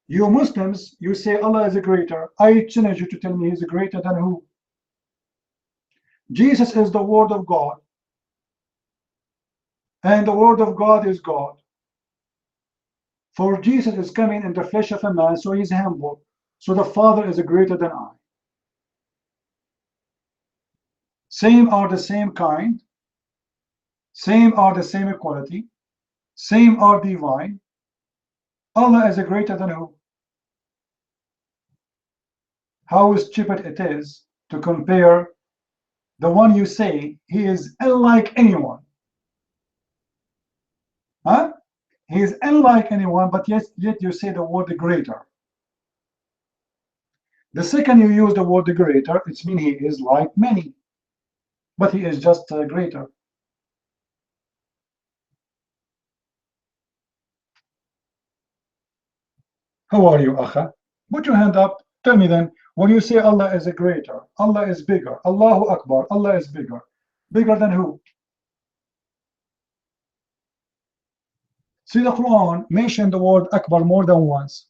You Muslims, you say Allah is greater. I challenge you to tell me he's greater than who? Jesus is the Word of God. And the Word of God is God. For Jesus is coming in the flesh of a man, so he's humble. So the Father is greater than I. Same are the same kind. Same are the same equality. Same are divine. Allah is greater than who? How stupid it is to compare the one you say he is unlike anyone. Huh? He is unlike anyone, but yet you say the word greater. The second you use the word greater, it means he is like many, but he is just greater. How are you, Akha? Put your hand up. Tell me then, when you say Allah is a greater, Allah is bigger, Allahu Akbar, Allah is bigger. Bigger than who? See, the Quran mentioned the word Akbar more than once.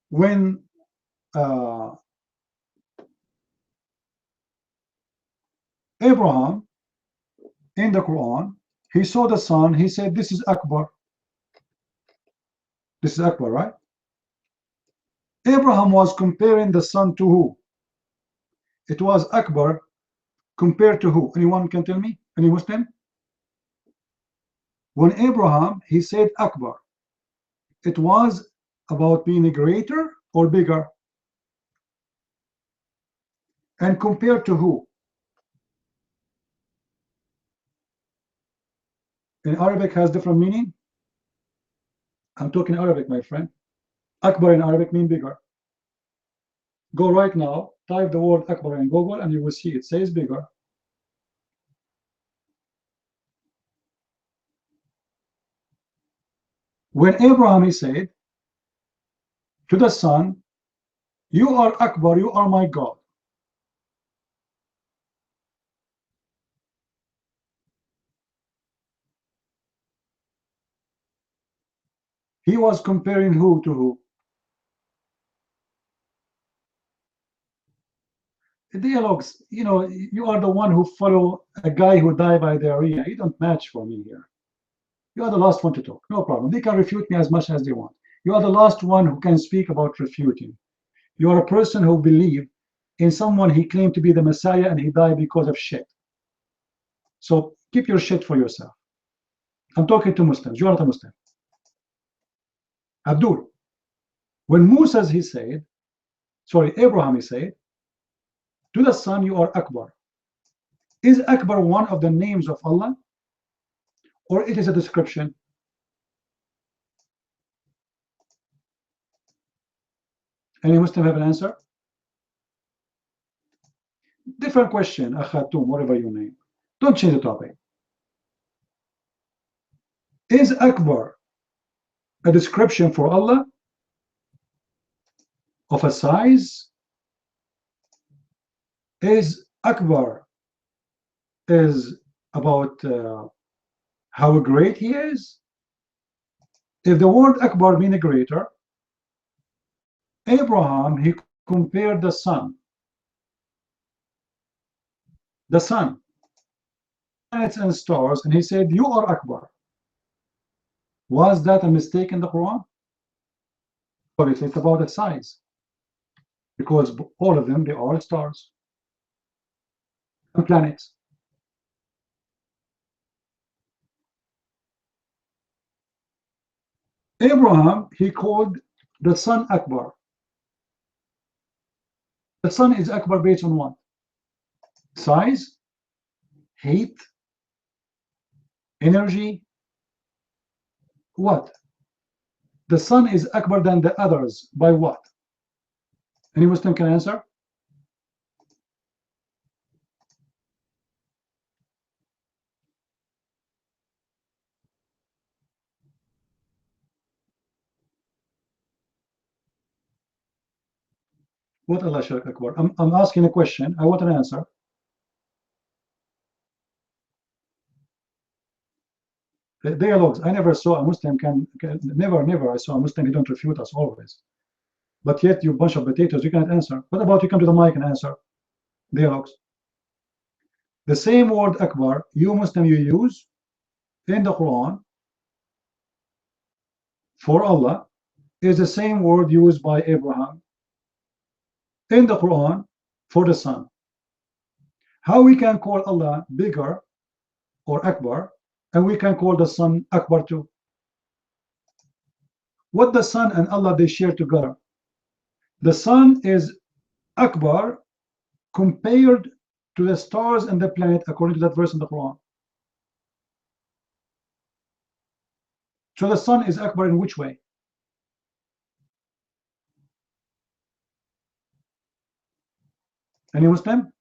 When Abraham, in the Quran, he saw the sun, he said, this is Akbar. This is Akbar, right? Abraham was comparing the sun to who? It was Akbar compared to who? Anyone can tell me? Any Muslim? When Abraham, he said Akbar, it was about being greater or bigger? And compared to who? In Arabic has different meaning. I'm talking Arabic, my friend. Akbar in Arabic means bigger. Go right now, type the word Akbar in Google and you will see it says bigger. When Abraham, he said to the son, you are Akbar, you are my God. He was comparing who to who? The dialogues, you know, you are the one who follow a guy who died by diarrhea. You don't match for me here. You are the last one to talk. No problem. They can refute me as much as they want. You are the last one who can speak about refuting. You are a person who believes in someone he claimed to be the Messiah and he died because of shit. So keep your shit for yourself. I'm talking to Muslims. You are not a Muslim. Abdul, when Musa, he said, sorry, Abraham, he said, to the son, you are Akbar. Is Akbar one of the names of Allah? Or it is a description? Any Muslim have an answer? Different question, Akhatum, whatever your name. Don't change the topic. Is Akbar a description for Allah of a size? Is Akbar is about how great he is? If the word Akbar means greater, Abraham, he compared the sun, planets and stars, and he said, you are Akbar. Was that a mistake in the Quran? Or it's about the size, because all of them, they are stars and planets. Abraham, he called the sun Akbar. The sun is Akbar based on what? Size, heat, energy, what? The sun is akbar than the others by what? Any Muslim can answer? What Allah Shirk Akbar? I'm asking a question. I want an answer. Dialogues. I never saw a Muslim never I saw a Muslim who don't refute us always. But yet you bunch of potatoes, you cannot answer. What about you come to the mic and answer? Dialogues. The same word Akbar, you Muslim you use in the Quran for Allah is the same word used by Abraham in the Quran for the sun. How we can call Allah bigger or Akbar, and we can call the sun Akbar too? What the sun and Allah they share together? The sun is Akbar compared to the stars and the planet according to that verse in the Quran. So the sun is Akbar in which way? Any Muslim?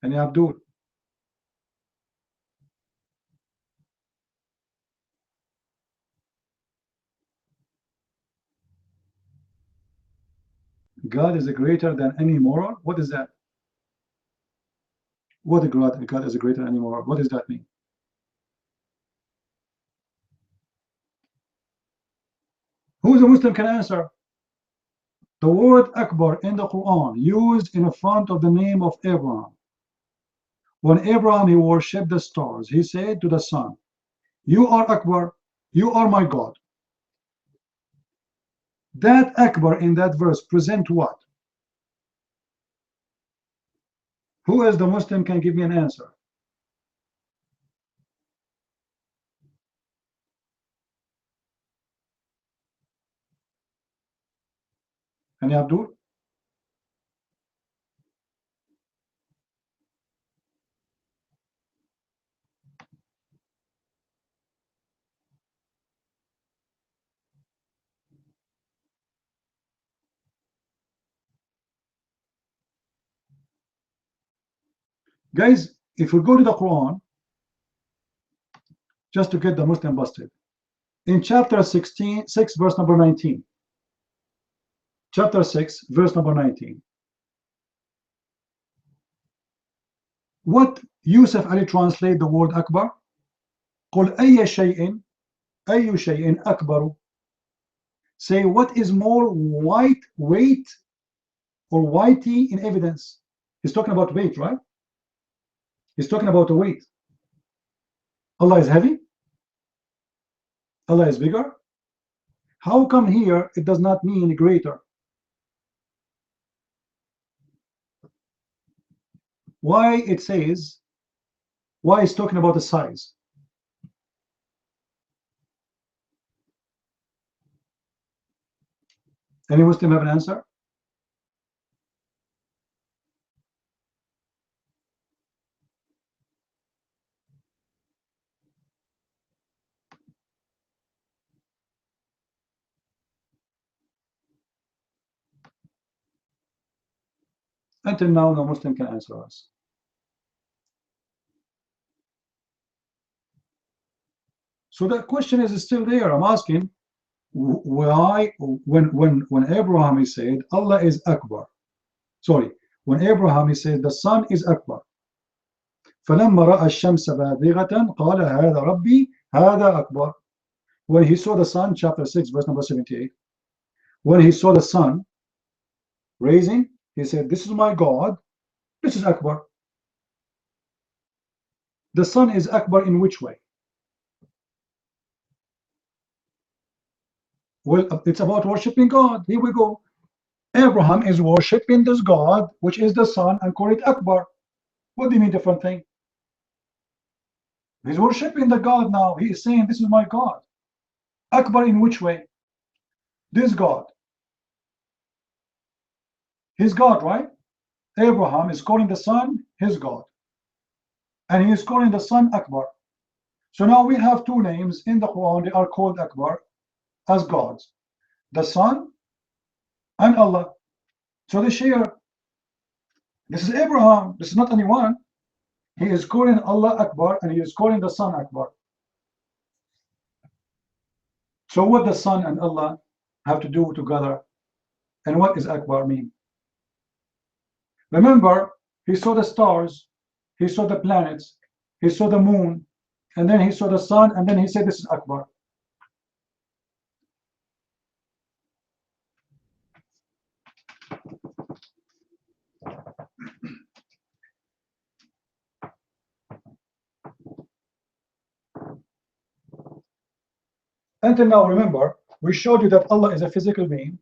Any Abdul? God is greater than any moral? What is that? What God is greater than any moral? What does that mean? Who is a Muslim can answer? The word Akbar in the Quran used in front of the name of Abraham. When Abraham he worshipped the stars, he said to the sun, you are Akbar, you are my God. That Akbar in that verse present what? Who is the Muslim can give me an answer? Any Abdul? Guys, if we go to the Quran, just to get the Muslim busted, in chapter 16, 6, verse number 19. Chapter 6, verse number 19. What Yusuf Ali translate the word Akbar? قُلْ أَيَّ شَيْءٍ أَيُّ شَيْءٍ أَكْبَرُ. Say what is more weight or weighty in evidence. He's talking about weight, right? He's talking about the weight. Allah is heavy? Allah is bigger? How come here it does not mean greater? Why it says, why it's talking about the size? Any Muslim have an answer? Until now, no Muslim can answer us. So the question is still there. I'm asking, why, when Abraham he said, Allah is Akbar. Sorry, when Abraham he said, the sun is Akbar. فَلَمَّا رَأَى الشَّمْسَ بَازِغَةً قَالَ هَذَا رَبِّي هَذَا أَكْبَرُ. When he saw the sun, chapter 6, verse number 78, when he saw the sun raising, he said, this is my God, this is Akbar. The sun is Akbar in which way? Well, it's about worshiping God. Here we go. Abraham is worshiping this God, which is the sun, and call it Akbar. What do you mean different thing? He's worshiping the God now. He is saying, this is my God. Akbar in which way? This God. He's God, right? Abraham is calling the son his God, and he is calling the son Akbar. So now we have two names in the Quran. They are called Akbar as gods, the son and Allah. So they share. This is Abraham. This is not anyone. He is calling Allah Akbar, and he is calling the son Akbar. So what the son and Allah have to do together, and what does Akbar mean? Remember, he saw the stars, he saw the planets, he saw the moon, and then he saw the sun, and then he said, this is Akbar. Until now, remember, we showed you that Allah is a physical being.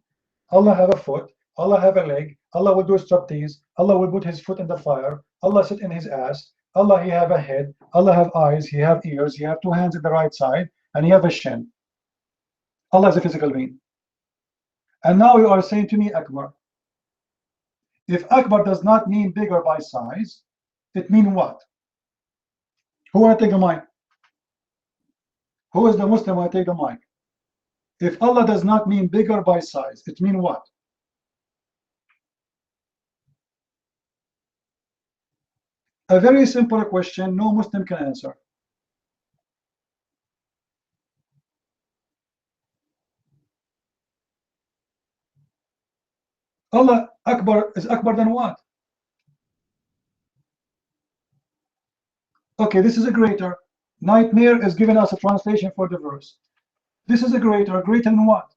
Allah have a foot, Allah have a leg, Allah will do striptease, Allah will put his foot in the fire, Allah sit in his ass, Allah he have a head, Allah have eyes, he have ears, he have two hands at the right side, and he have a shin. Allah is a physical being. And now you are saying to me Akbar. If Akbar does not mean bigger by size, it means what? Who want to take the mic? Who is the Muslim who take the mic? If Allah does not mean bigger by size, it means what? A very simple question, no Muslim can answer. Allah Akbar is Akbar than what? Okay, this is a greater. Nightmare is giving us a translation for the verse. This is a greater than what?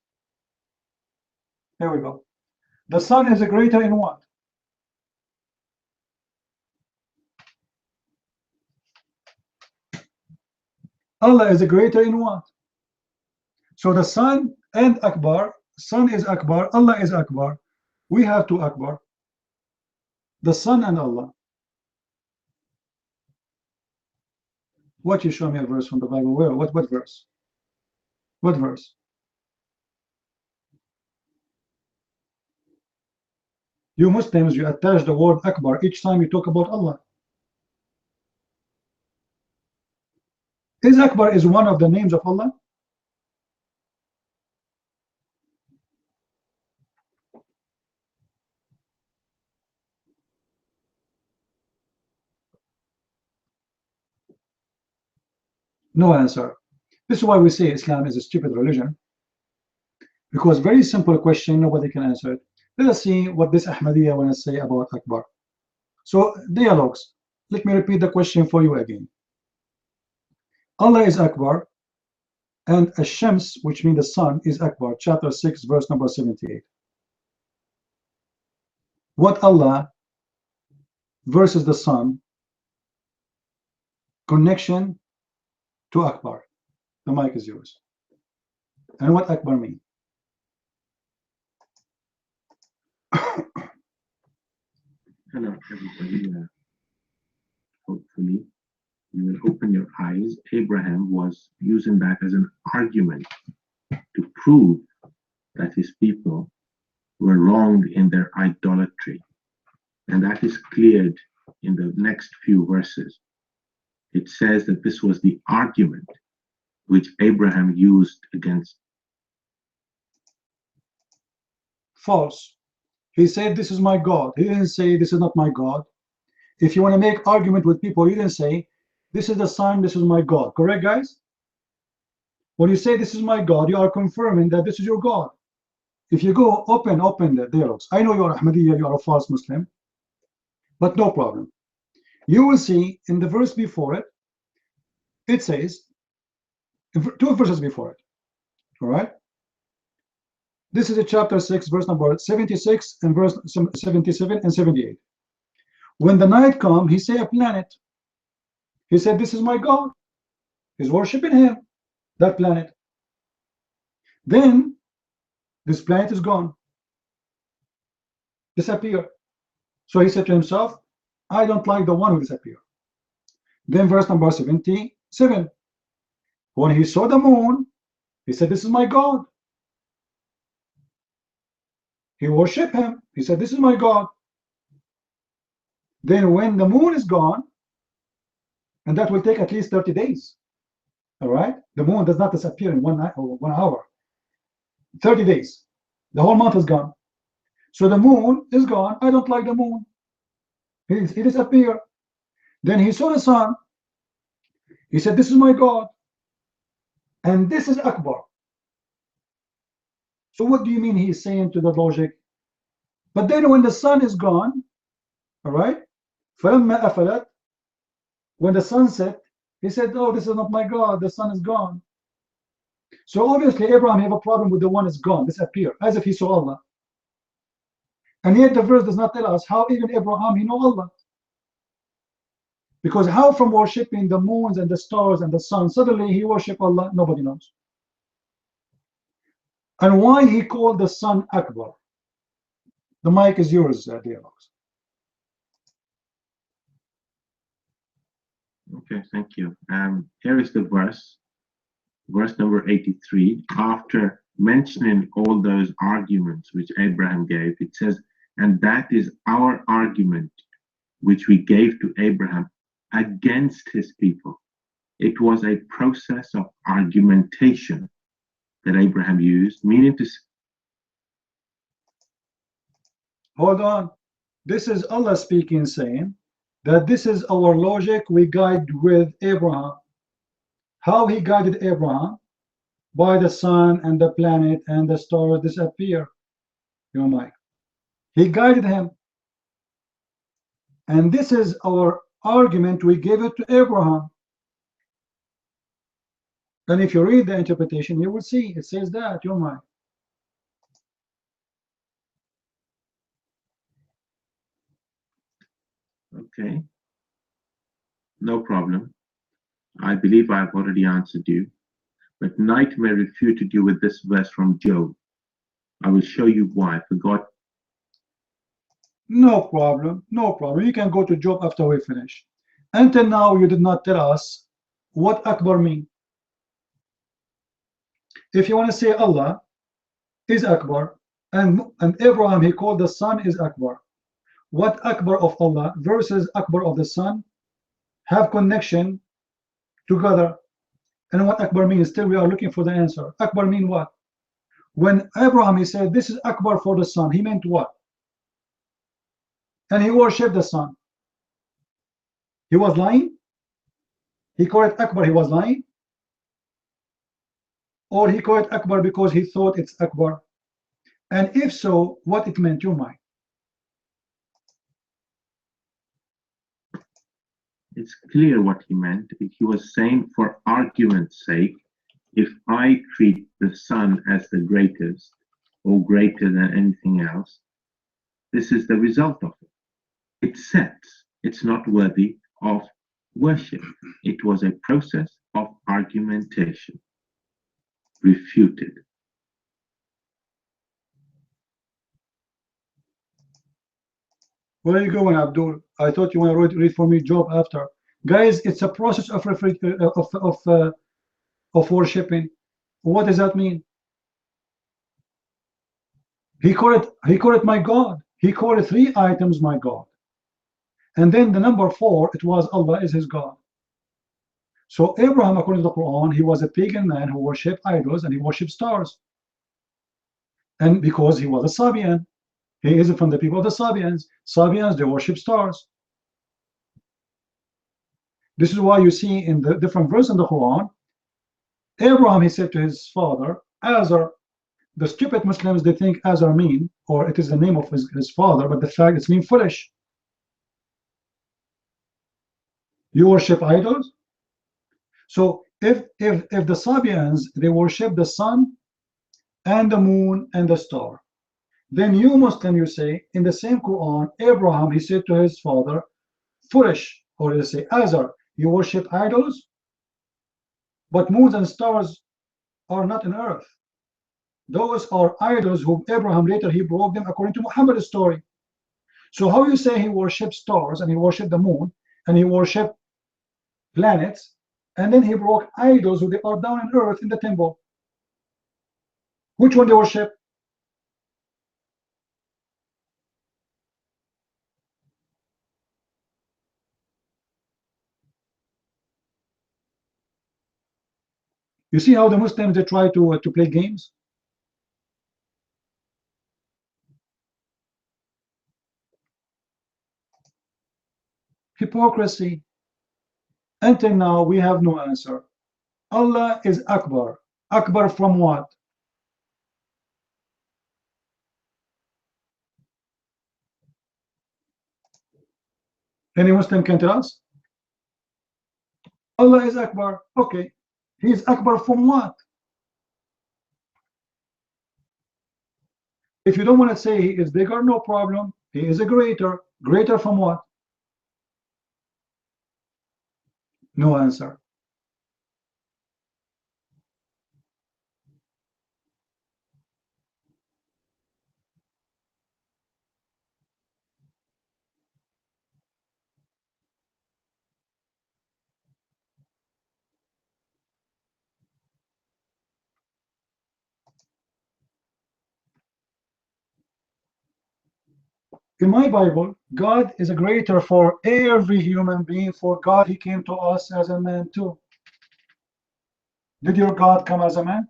There we go. The sun is a greater in what? Allah is a greater in what? So the sun and Akbar, sun is Akbar, Allah is Akbar. We have two Akbar, the sun and Allah. What you show me a verse from the Bible? Where? What verse? What verse? You Muslims, you attach the word Akbar each time you talk about Allah. Is Akbar is one of the names of Allah? No answer. This is why we say Islam is a stupid religion. Because very simple question, nobody can answer it. Let us see what this Ahmadiyya want to say about Akbar. So, dialogues. Let me repeat the question for you again. Allah is Akbar, and Ash-Shams, which means the sun, is Akbar. Chapter 6, verse number 78. What Allah versus the sun, connection to Akbar. The mic is yours. And what Akbar mean? Hello, everybody. Hopefully, you will open your eyes. Abraham was using that as an argument to prove that his people were wrong in their idolatry. And that is cleared in the next few verses. It says that this was the argument which Abraham used against. False. He said, this is my God. He didn't say, this is not my God. If you want to make argument with people, you didn't say, this is the sun, this is my God. Correct, guys? When you say, this is my God, you are confirming that this is your God. If you go open the dialogues. I know you are Ahmadiyya, you are a false Muslim, but no problem. You will see in the verse before it, it says, two verses before it, all right? This is a chapter 6, verse number 76 and verse 77 and 78. When the night come, he say a planet. He said, this is my God. He's worshiping him, that planet. Then this planet is gone, disappear. So he said to himself, I don't like the one who disappeared. Then verse number 77. When he saw the moon, he said, this is my God. He worshiped him. He said, this is my God. Then when the moon is gone, and that will take at least 30 days. All right? The moon does not disappear in 1 night or 1 hour. 30 days. The whole month is gone. So the moon is gone. I don't like the moon. He disappeared. Then he saw the sun. He said, this is my God. And this is Akbar. So what do you mean he is saying to the logic? But then when the sun is gone, all right, فَلَمَّا أَفَلَتْ, when the sun set, he said, oh, this is not my God, the sun is gone. So obviously Abraham have a problem with the one is gone, disappear, as if he saw Allah. And yet the verse does not tell us how even Abraham, he know Allah. Because how from worshipping the moons and the stars and the sun, suddenly he worship Allah, nobody knows. And why he called the sun Akbar? The mic is yours, Dialogues. Okay, thank you. Here is the verse number 83. After mentioning all those arguments which Abraham gave, it says, and that is our argument which we gave to Abraham against his people. It was a process of argumentation that Abraham used, meaning to... Hold on. This is Allah speaking, saying that this is our logic we guide with Abraham. How he guided Abraham? By the sun and the planet and the stars disappear. Your mic. He guided him. And this is our argument we gave it to Abraham. And if you read the interpretation, you will see it says that, your mic. Okay, no problem. I believe I've already answered you, but Nightmare refuted you with this verse from Job. I will show you why. For God. No problem, no problem. You can go to Job after we finish. Until now, you did not tell us what Akbar means. If you want to say Allah is Akbar, and Abraham, he called the sun is Akbar. What Akbar of Allah versus Akbar of the sun have connection together. And what Akbar means, still we are looking for the answer. Akbar mean what? When Abraham, he said, this is Akbar for the sun, he meant what? And he worshipped the sun. He was lying? He called it Akbar, he was lying? Or he called it Akbar because he thought it's Akbar? And if so, what it meant, your mind? It's clear what he meant. He was saying, for argument's sake, if I treat the sun as the greatest or greater than anything else, this is the result of it. It sets, it's not worthy of worship. It was a process of argumentation. Refuted. Where are you going, Abdul? I thought you want to read for me Job after. Guys, it's a process of worshipping. What does that mean? He called it my God. He called it 3 items my God. And then the number 4, it was Allah is his God. So Abraham, according to the Quran, he was a pagan man who worshipped idols and he worshipped stars. And because he was a Sabian, he is from the people of the Sabians. Sabians, they worship stars. This is why you see in the different verses in the Quran, Abraham, he said to his father, Azar. The stupid Muslims, they think Azar mean, or it is the name of his father, but the fact it's mean foolish. You worship idols? So if the Sabians, they worship the sun and the moon and the star, then you Muslim, you say in the same Quran, Abraham, he said to his father, foolish, or they say Azar, you worship idols, but moons and stars are not in earth. Those are idols whom Abraham later he broke them according to Muhammad's story. So how you say he worshipped stars and he worshipped the moon and he worshipped planets, and then he broke idols who they are down on earth in the temple? Which one they worship? You see how the Muslims, they try to play games? Hypocrisy. Until now, we have no answer. Allah is Akbar. Akbar from what? Any Muslim can tell us? Allah is Akbar. Okay. He is Akbar from what? If you don't want to say he is bigger, no problem. He is a greater. Greater from what? No answer. In my Bible, God is a greater for every human being. For God, he came to us as a man too. Did your God come as a man?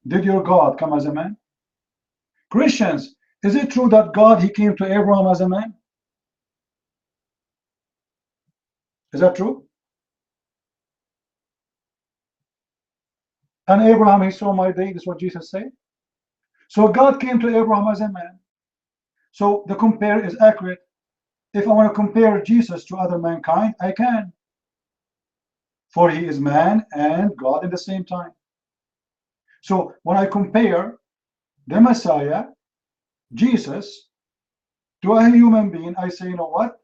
Did your God come as a man? Christians, is it true that God, he came to Abraham as a man? Is that true? And Abraham, he saw my day. This is what Jesus said. So God came to Abraham as a man. So the compare is accurate. If I want to compare Jesus to other mankind, I can. For he is man and God at the same time. So when I compare the Messiah, Jesus, to a human being, I say, you know what?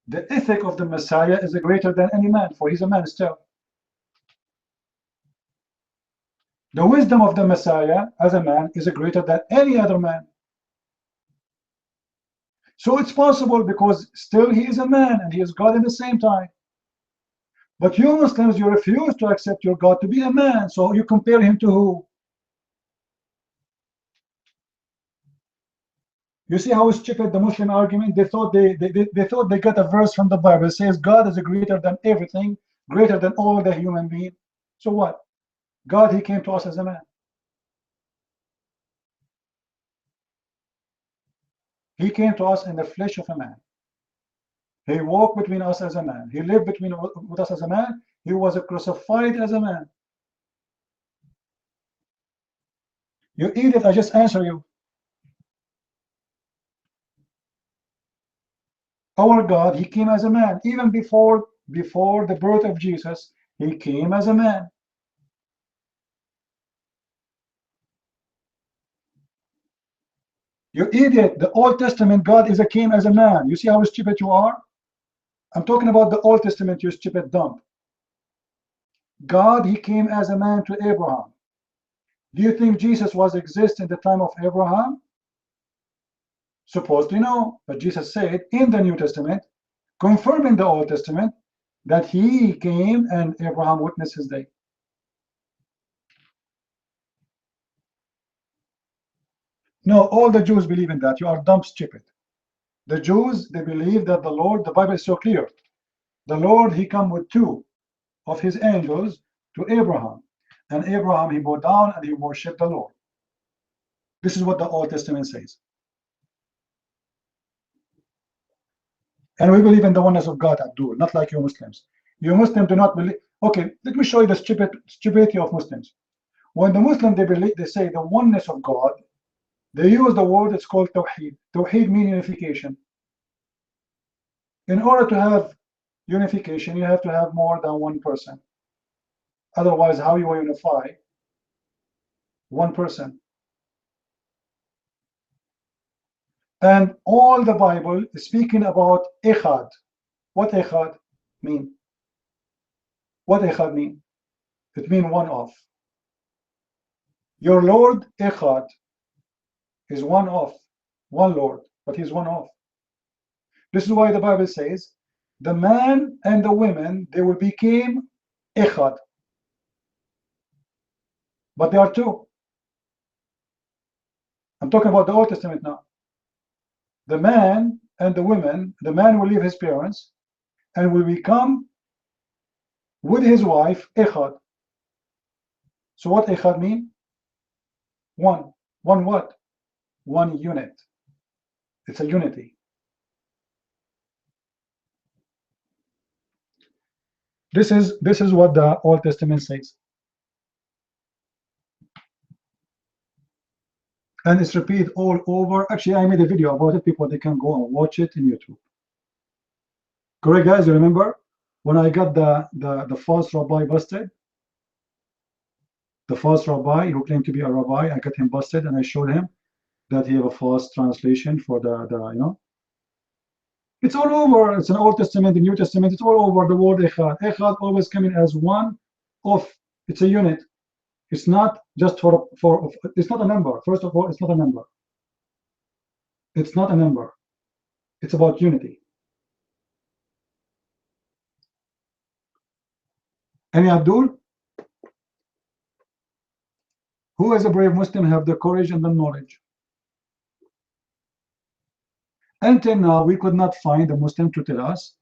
The ethic of the Messiah is greater than any man, for he's a man still. The wisdom of the Messiah as a man is greater than any other man. So it's possible because still he is a man and he is God at the same time. But you Muslims, you refuse to accept your God to be a man, so you compare him to who? You see how stupid the Muslim argument? They thought they got a verse from the Bible. It says God is greater than everything, greater than all the human being. So what? God, he came to us as a man. He came to us in the flesh of a man. He walked between us as a man. He lived with us as a man. He was crucified as a man. You eat it, I just answer you. Our God, he came as a man. Even before the birth of Jesus, he came as a man. You idiot. The Old Testament, God came as a man. You see how stupid you are? I'm talking about the Old Testament, you stupid dump. God, he came as a man to Abraham. Do you think Jesus was exist in the time of Abraham? Supposedly no. But Jesus said in the New Testament, confirming the Old Testament, that he came and Abraham witnessed his day. No, all the Jews believe in that. You are dumb stupid. The Jews, they believe that the Lord, the Bible is so clear. The Lord, he come with two of his angels to Abraham. And Abraham, he bowed down and he worshiped the Lord. This is what the Old Testament says. And we believe in the oneness of God, Abdul, not like you Muslims. You Muslims do not believe. Okay, let me show you the stupidity of Muslims. When the Muslims, they say the oneness of God, they use the word, it's called Tawheed. Tawheed means unification. In order to have unification, you have to have more than one person. Otherwise, how you unify one person? And all the Bible is speaking about Echad. What Echad mean? What Echad mean? It means one of. Your Lord Echad is one of, one Lord, but he's one of. This is why the Bible says, the man and the women, they will become Echad. But they are two. I'm talking about the Old Testament now. The man and the women, the man will leave his parents and will become with his wife echad. So what echad mean? One what? One unit. It's a unity. This is what the Old Testament says. And it's repeated all over. Actually, I made a video about it. People, they can go and watch it in YouTube. Correct, guys? You remember when I got the false rabbi busted? The false rabbi who claimed to be a rabbi, I got him busted, and I showed him that he have a false translation for the you know. It's all over. It's an Old Testament, the New Testament. It's all over the word echad. Echad always coming as one of. It's a unit. It's not just for. It's not a number. First of all, it's not a number. It's not a number. It's about unity. Any Abdul? Who as a brave Muslim have the courage and the knowledge? Until now, we could not find a Muslim to tell us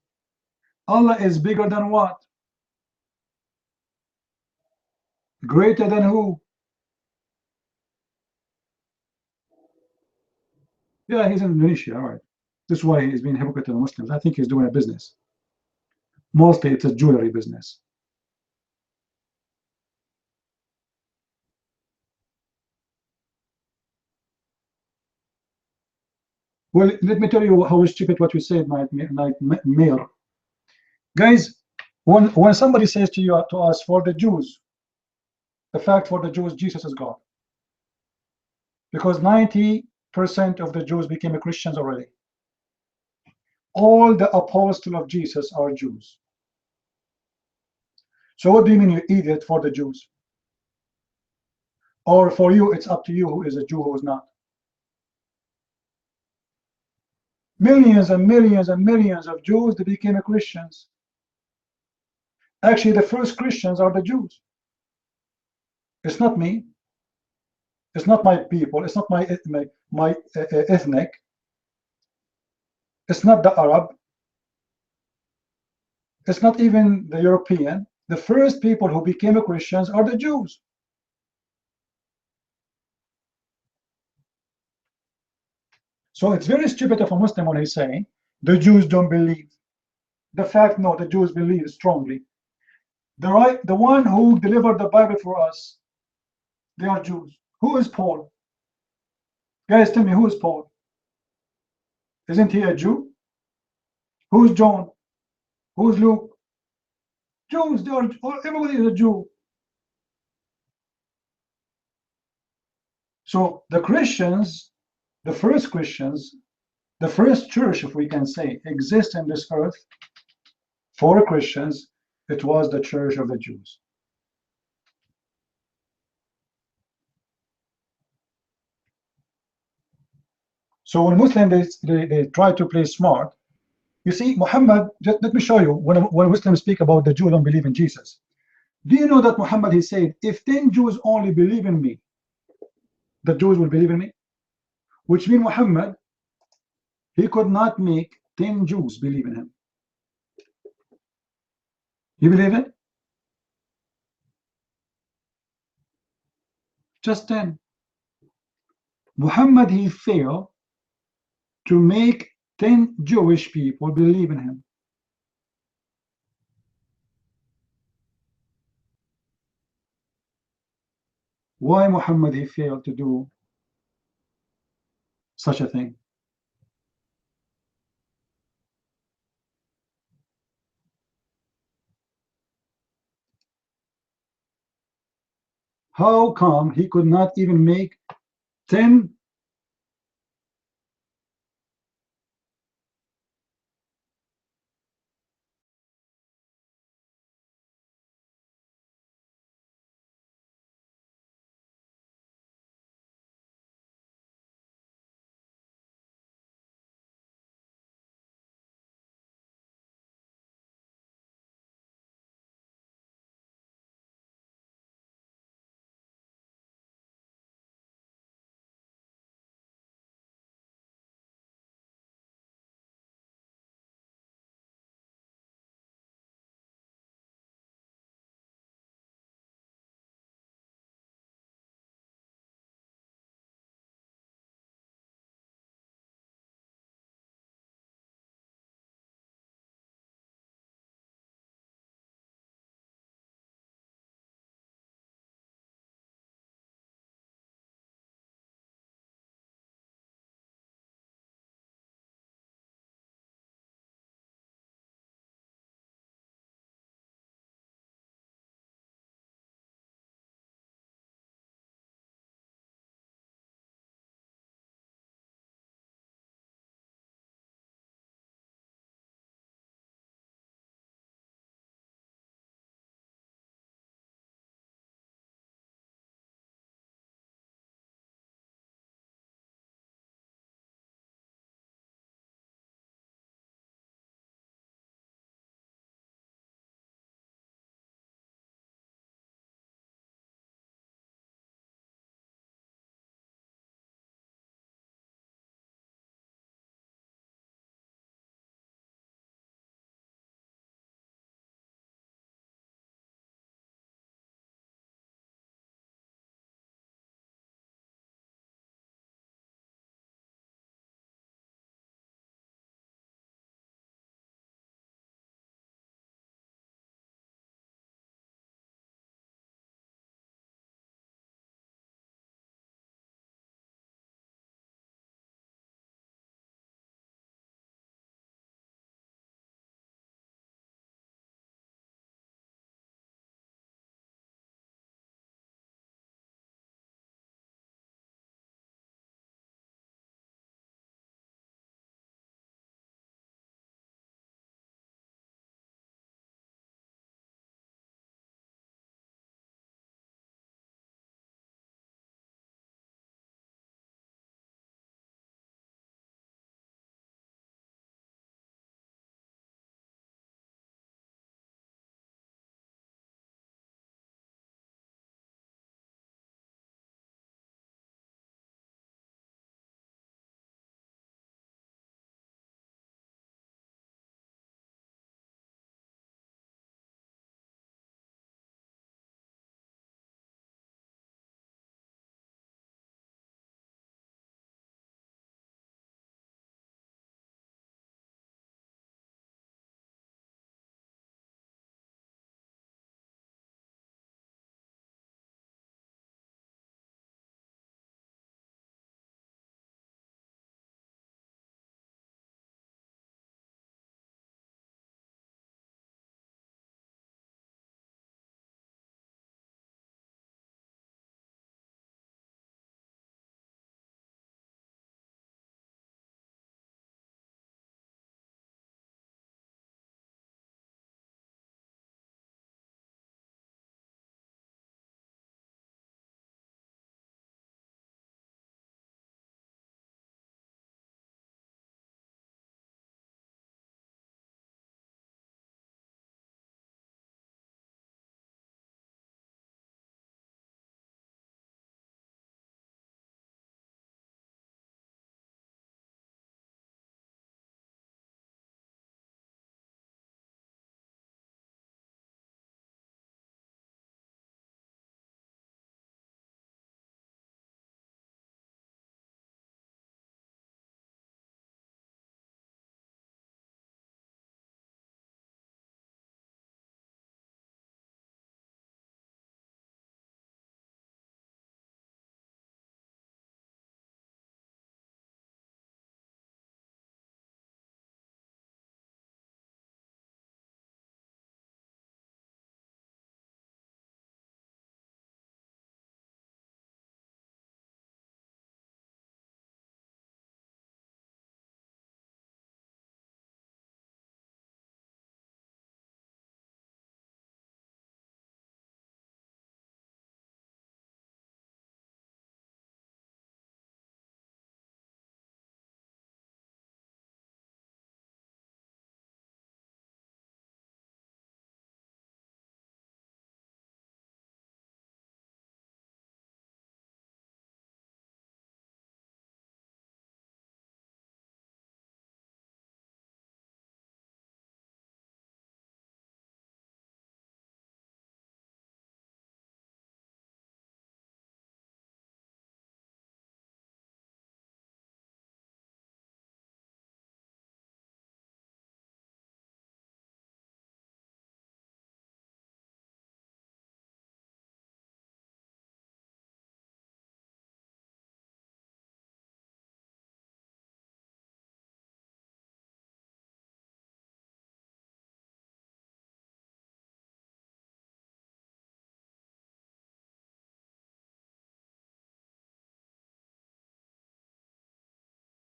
Allah is bigger than what? Greater than who? Yeah, he's in Indonesia, all right. This is why he's being hypocrite to the Muslims. I think he's doing a business. Mostly it's a jewelry business. Well, let me tell you how stupid what you said, like Mayor. Guys, when somebody says to you, to us, for the Jews, the fact for the Jews, Jesus is God. Because 90% of the Jews became Christians already. All the apostles of Jesus are Jews. So what do you mean you idiot for the Jews? Or for you, it's up to you who is a Jew, who is not. Millions and millions and millions of Jews, they became Christians. Actually, the first Christians are the Jews. It's not me. It's not my people. It's not my ethnic. It's not the Arab. It's not even the European. The first people who became Christians are the Jews. So it's very stupid of a Muslim when he's saying the Jews don't believe. The fact, no, the Jews believe strongly. The one who delivered the Bible for us, they are Jews. Who is Paul? Guys, tell me, who is Paul? Isn't he a Jew? Who's John? Who's Luke? Jews. They are. Everybody is a Jew. So the Christians, the first Christians, the first church, if we can say, exists in this earth for Christians. It was the church of the Jews. So when Muslims they try to play smart, you see, Muhammad, just let me show you, when Muslims speak about the Jews don't believe in Jesus. Do you know that Muhammad, he said, if 10 Jews only believe in me, the Jews will believe in me? Which means Muhammad, he could not make 10 Jews believe in him. You believe it? Just 10. Muhammad, he failed to make 10 Jewish people believe in him. Why Muhammad, he failed to do such a thing? How come he could not even make 10